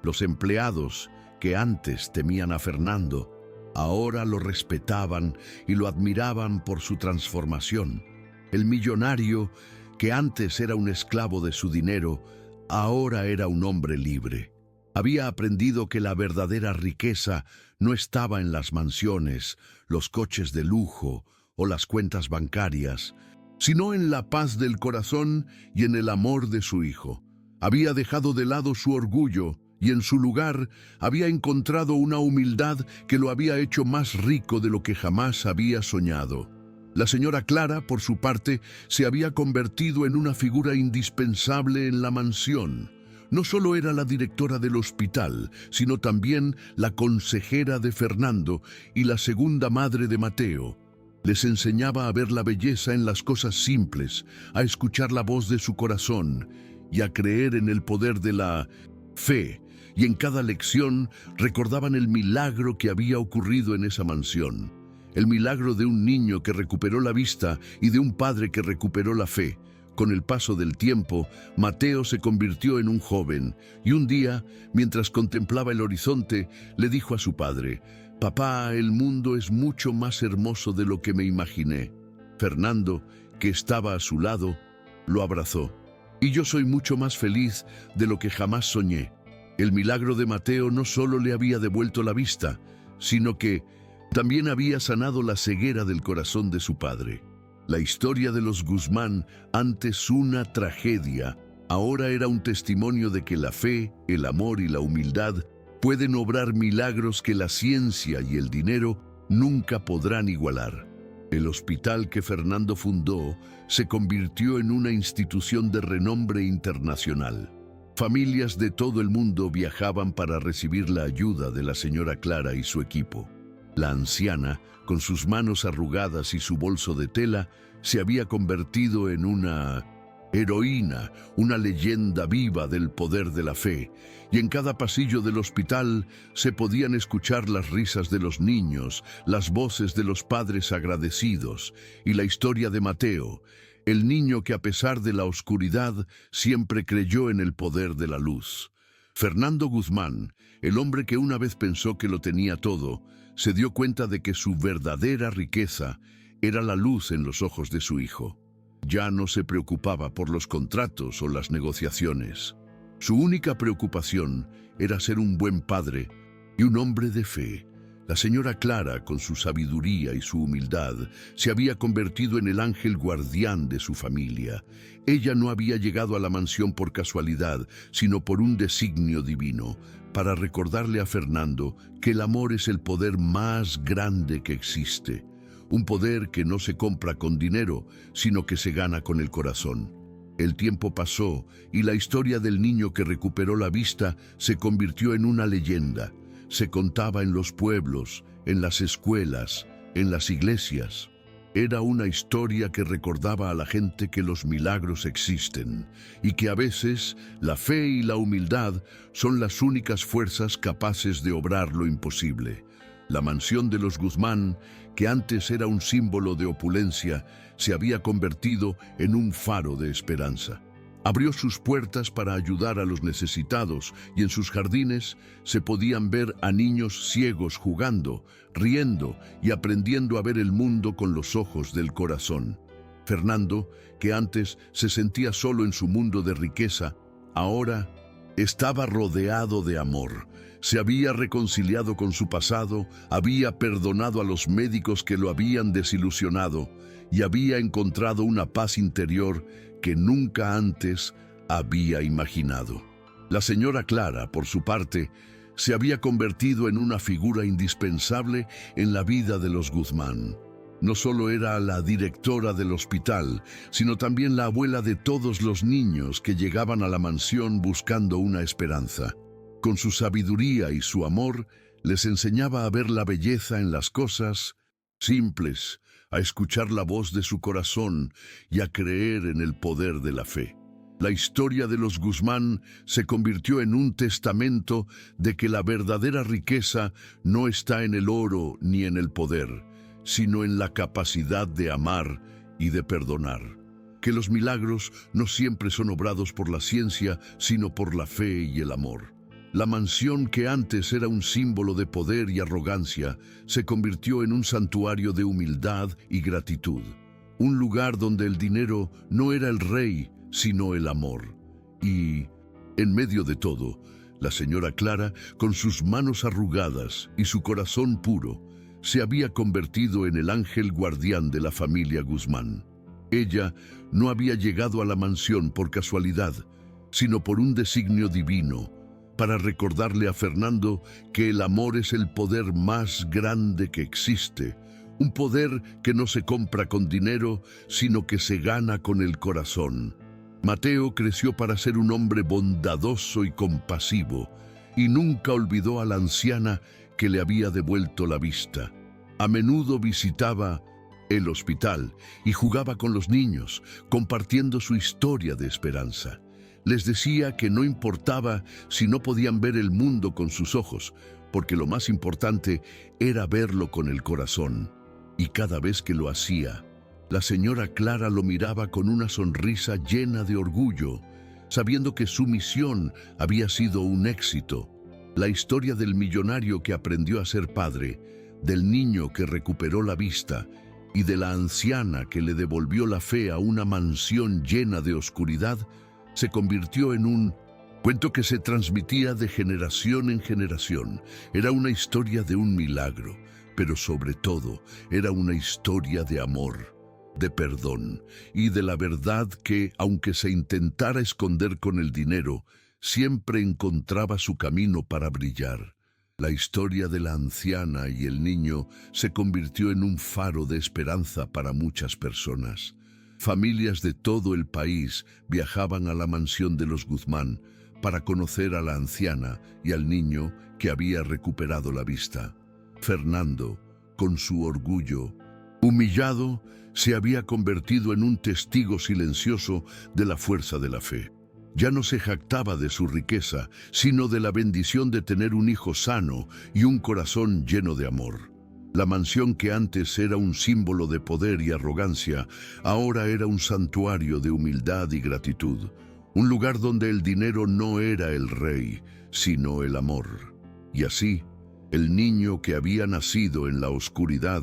Los empleados, que antes temían a Fernando, ahora lo respetaban y lo admiraban por su transformación. El millonario, que antes era un esclavo de su dinero, ahora era un hombre libre. Había aprendido que la verdadera riqueza no estaba en las mansiones, los coches de lujo o las cuentas bancarias, sino en la paz del corazón y en el amor de su hijo. Había dejado de lado su orgullo y en su lugar había encontrado una humildad que lo había hecho más rico de lo que jamás había soñado. La señora Clara, por su parte, se había convertido en una figura indispensable en la mansión. No solo era la directora del hospital, sino también la consejera de Fernando y la segunda madre de Mateo. Les enseñaba a ver la belleza en las cosas simples, a escuchar la voz de su corazón y a creer en el poder de la fe. Y en cada lección recordaban el milagro que había ocurrido en esa mansión. El milagro de un niño que recuperó la vista y de un padre que recuperó la fe. Con el paso del tiempo, Mateo se convirtió en un joven y un día, mientras contemplaba el horizonte, le dijo a su padre: «Papá, el mundo es mucho más hermoso de lo que me imaginé». Fernando, que estaba a su lado, lo abrazó. «Y yo soy mucho más feliz de lo que jamás soñé». El milagro de Mateo no solo le había devuelto la vista, sino que también había sanado la ceguera del corazón de su padre. La historia de los Guzmán, antes una tragedia, ahora era un testimonio de que la fe, el amor y la humildad pueden obrar milagros que la ciencia y el dinero nunca podrán igualar. El hospital que Fernando fundó se convirtió en una institución de renombre internacional. Familias de todo el mundo viajaban para recibir la ayuda de la señora Clara y su equipo. La anciana, con sus manos arrugadas y su bolso de tela, se había convertido en una heroína, una leyenda viva del poder de la fe, y en cada pasillo del hospital se podían escuchar las risas de los niños, las voces de los padres agradecidos, y la historia de Mateo, el niño que a pesar de la oscuridad siempre creyó en el poder de la luz. Fernando Guzmán, el hombre que una vez pensó que lo tenía todo, se dio cuenta de que su verdadera riqueza era la luz en los ojos de su hijo. Ya no se preocupaba por los contratos o las negociaciones. Su única preocupación era ser un buen padre y un hombre de fe. La señora Clara, con su sabiduría y su humildad, se había convertido en el ángel guardián de su familia. Ella no había llegado a la mansión por casualidad, sino por un designio divino, para recordarle a Fernando que el amor es el poder más grande que existe. Un poder que no se compra con dinero, sino que se gana con el corazón. El tiempo pasó y la historia del niño que recuperó la vista se convirtió en una leyenda. Se contaba en los pueblos, en las escuelas, en las iglesias. Era una historia que recordaba a la gente que los milagros existen y que a veces la fe y la humildad son las únicas fuerzas capaces de obrar lo imposible. La mansión de los Guzmán, que antes era un símbolo de opulencia, se había convertido en un faro de esperanza. Abrió sus puertas para ayudar a los necesitados y en sus jardines se podían ver a niños ciegos jugando, riendo y aprendiendo a ver el mundo con los ojos del corazón. Fernando, que antes se sentía solo en su mundo de riqueza, ahora estaba rodeado de amor. Se había reconciliado con su pasado, había perdonado a los médicos que lo habían desilusionado y había encontrado una paz interior que nunca antes había imaginado. La señora Clara, por su parte, se había convertido en una figura indispensable en la vida de los Guzmán. No solo era la directora del hospital, sino también la abuela de todos los niños que llegaban a la mansión buscando una esperanza. Con su sabiduría y su amor, les enseñaba a ver la belleza en las cosas simples, a escuchar la voz de su corazón y a creer en el poder de la fe. La historia de los Guzmán se convirtió en un testamento de que la verdadera riqueza no está en el oro ni en el poder, sino en la capacidad de amar y de perdonar. Que los milagros no siempre son obrados por la ciencia, sino por la fe y el amor. La mansión que antes era un símbolo de poder y arrogancia se convirtió en un santuario de humildad y gratitud. Un lugar donde el dinero no era el rey, sino el amor. Y, en medio de todo, la señora Clara, con sus manos arrugadas y su corazón puro, se había convertido en el ángel guardián de la familia Guzmán. Ella no había llegado a la mansión por casualidad, sino por un designio divino, para recordarle a Fernando que el amor es el poder más grande que existe, un poder que no se compra con dinero, sino que se gana con el corazón. Mateo creció para ser un hombre bondadoso y compasivo, y nunca olvidó a la anciana que le había devuelto la vista. A menudo visitaba el hospital y jugaba con los niños, compartiendo su historia de esperanza. Les decía que no importaba si no podían ver el mundo con sus ojos, porque lo más importante era verlo con el corazón. Y cada vez que lo hacía, la señora Clara lo miraba con una sonrisa llena de orgullo, sabiendo que su misión había sido un éxito. La historia del millonario que aprendió a ser padre, del niño que recuperó la vista y de la anciana que le devolvió la fe a una mansión llena de oscuridad, se convirtió en un cuento que se transmitía de generación en generación. Era una historia de un milagro, pero sobre todo era una historia de amor, de perdón y de la verdad que, aunque se intentara esconder con el dinero, siempre encontraba su camino para brillar. La historia de la anciana y el niño se convirtió en un faro de esperanza para muchas personas. Familias de todo el país viajaban a la mansión de los Guzmán para conocer a la anciana y al niño que había recuperado la vista. Fernando, con su orgullo, humillado, se había convertido en un testigo silencioso de la fuerza de la fe. Ya no se jactaba de su riqueza, sino de la bendición de tener un hijo sano y un corazón lleno de amor. La mansión que antes era un símbolo de poder y arrogancia, ahora era un santuario de humildad y gratitud, un lugar donde el dinero no era el rey, sino el amor. Y así, el niño que había nacido en la oscuridad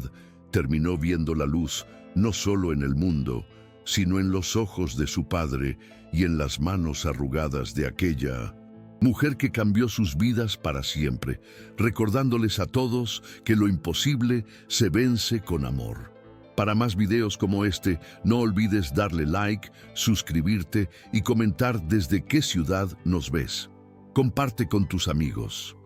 terminó viendo la luz no solo en el mundo, sino en los ojos de su padre y en las manos arrugadas de aquella mujer que cambió sus vidas para siempre, recordándoles a todos que lo imposible se vence con amor. Para más videos como este, no olvides darle like, suscribirte y comentar desde qué ciudad nos ves. Comparte con tus amigos.